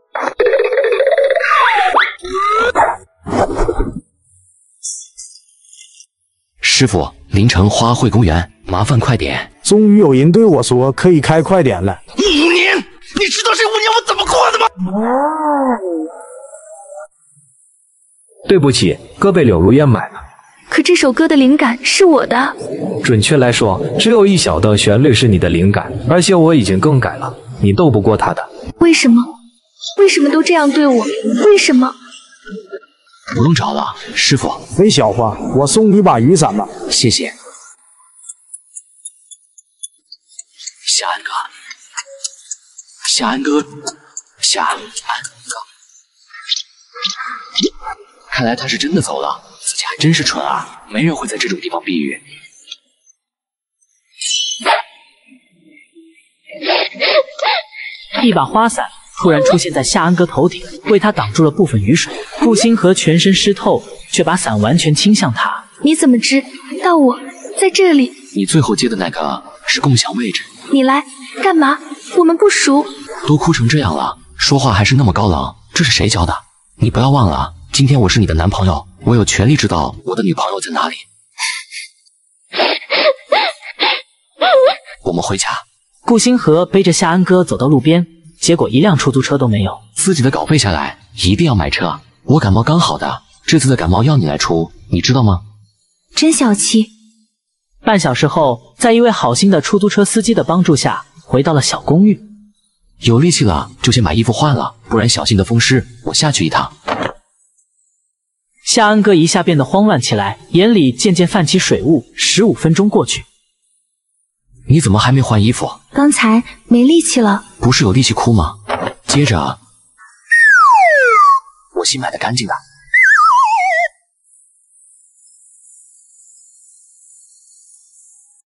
师傅，临城花卉公园，麻烦快点。终于有人对我说可以开快点了。5年，你知道这5年我怎么过的吗？对不起，歌被柳如烟买了。可这首歌的灵感是我的。准确来说，只有一小段旋律是你的灵感，而且我已经更改了，你斗不过他的。为什么？为什么都这样对我？为什么？不用找了，师傅。喂，小花，我送你把雨伞吧。谢谢。夏安哥，夏安哥，夏安哥。看来他是真的走了，自己还真是蠢啊！没人会在这种地方避雨。一把花伞突然出现在夏安哥头顶，为他挡住了部分雨水。顾星河全身湿透，却把伞完全倾向他。你怎么知道我在这里？你最后接的那个是共享位置。你来干嘛？我们不熟。都哭成这样了，说话还是那么高冷，这是谁教的？你不要忘了，今天我是你的男朋友，我有权利知道我的女朋友在哪里。我们回家。顾星河背着夏安哥走到路边，结果一辆出租车都没有。自己的稿费下来，一定要买车。我感冒刚好的，这次的感冒药你来出，你知道吗？真小气。半小时后，在一位好心的出租车司机的帮助下，回到了小公寓。有力气了就先把衣服换了，不然小心的风湿。我下去一趟。夏安哥一下变得慌乱起来，眼里渐渐泛起水雾。15分钟过去，你怎么还没换衣服？刚才没力气了。不是有力气哭吗？接着，我新买的干净的。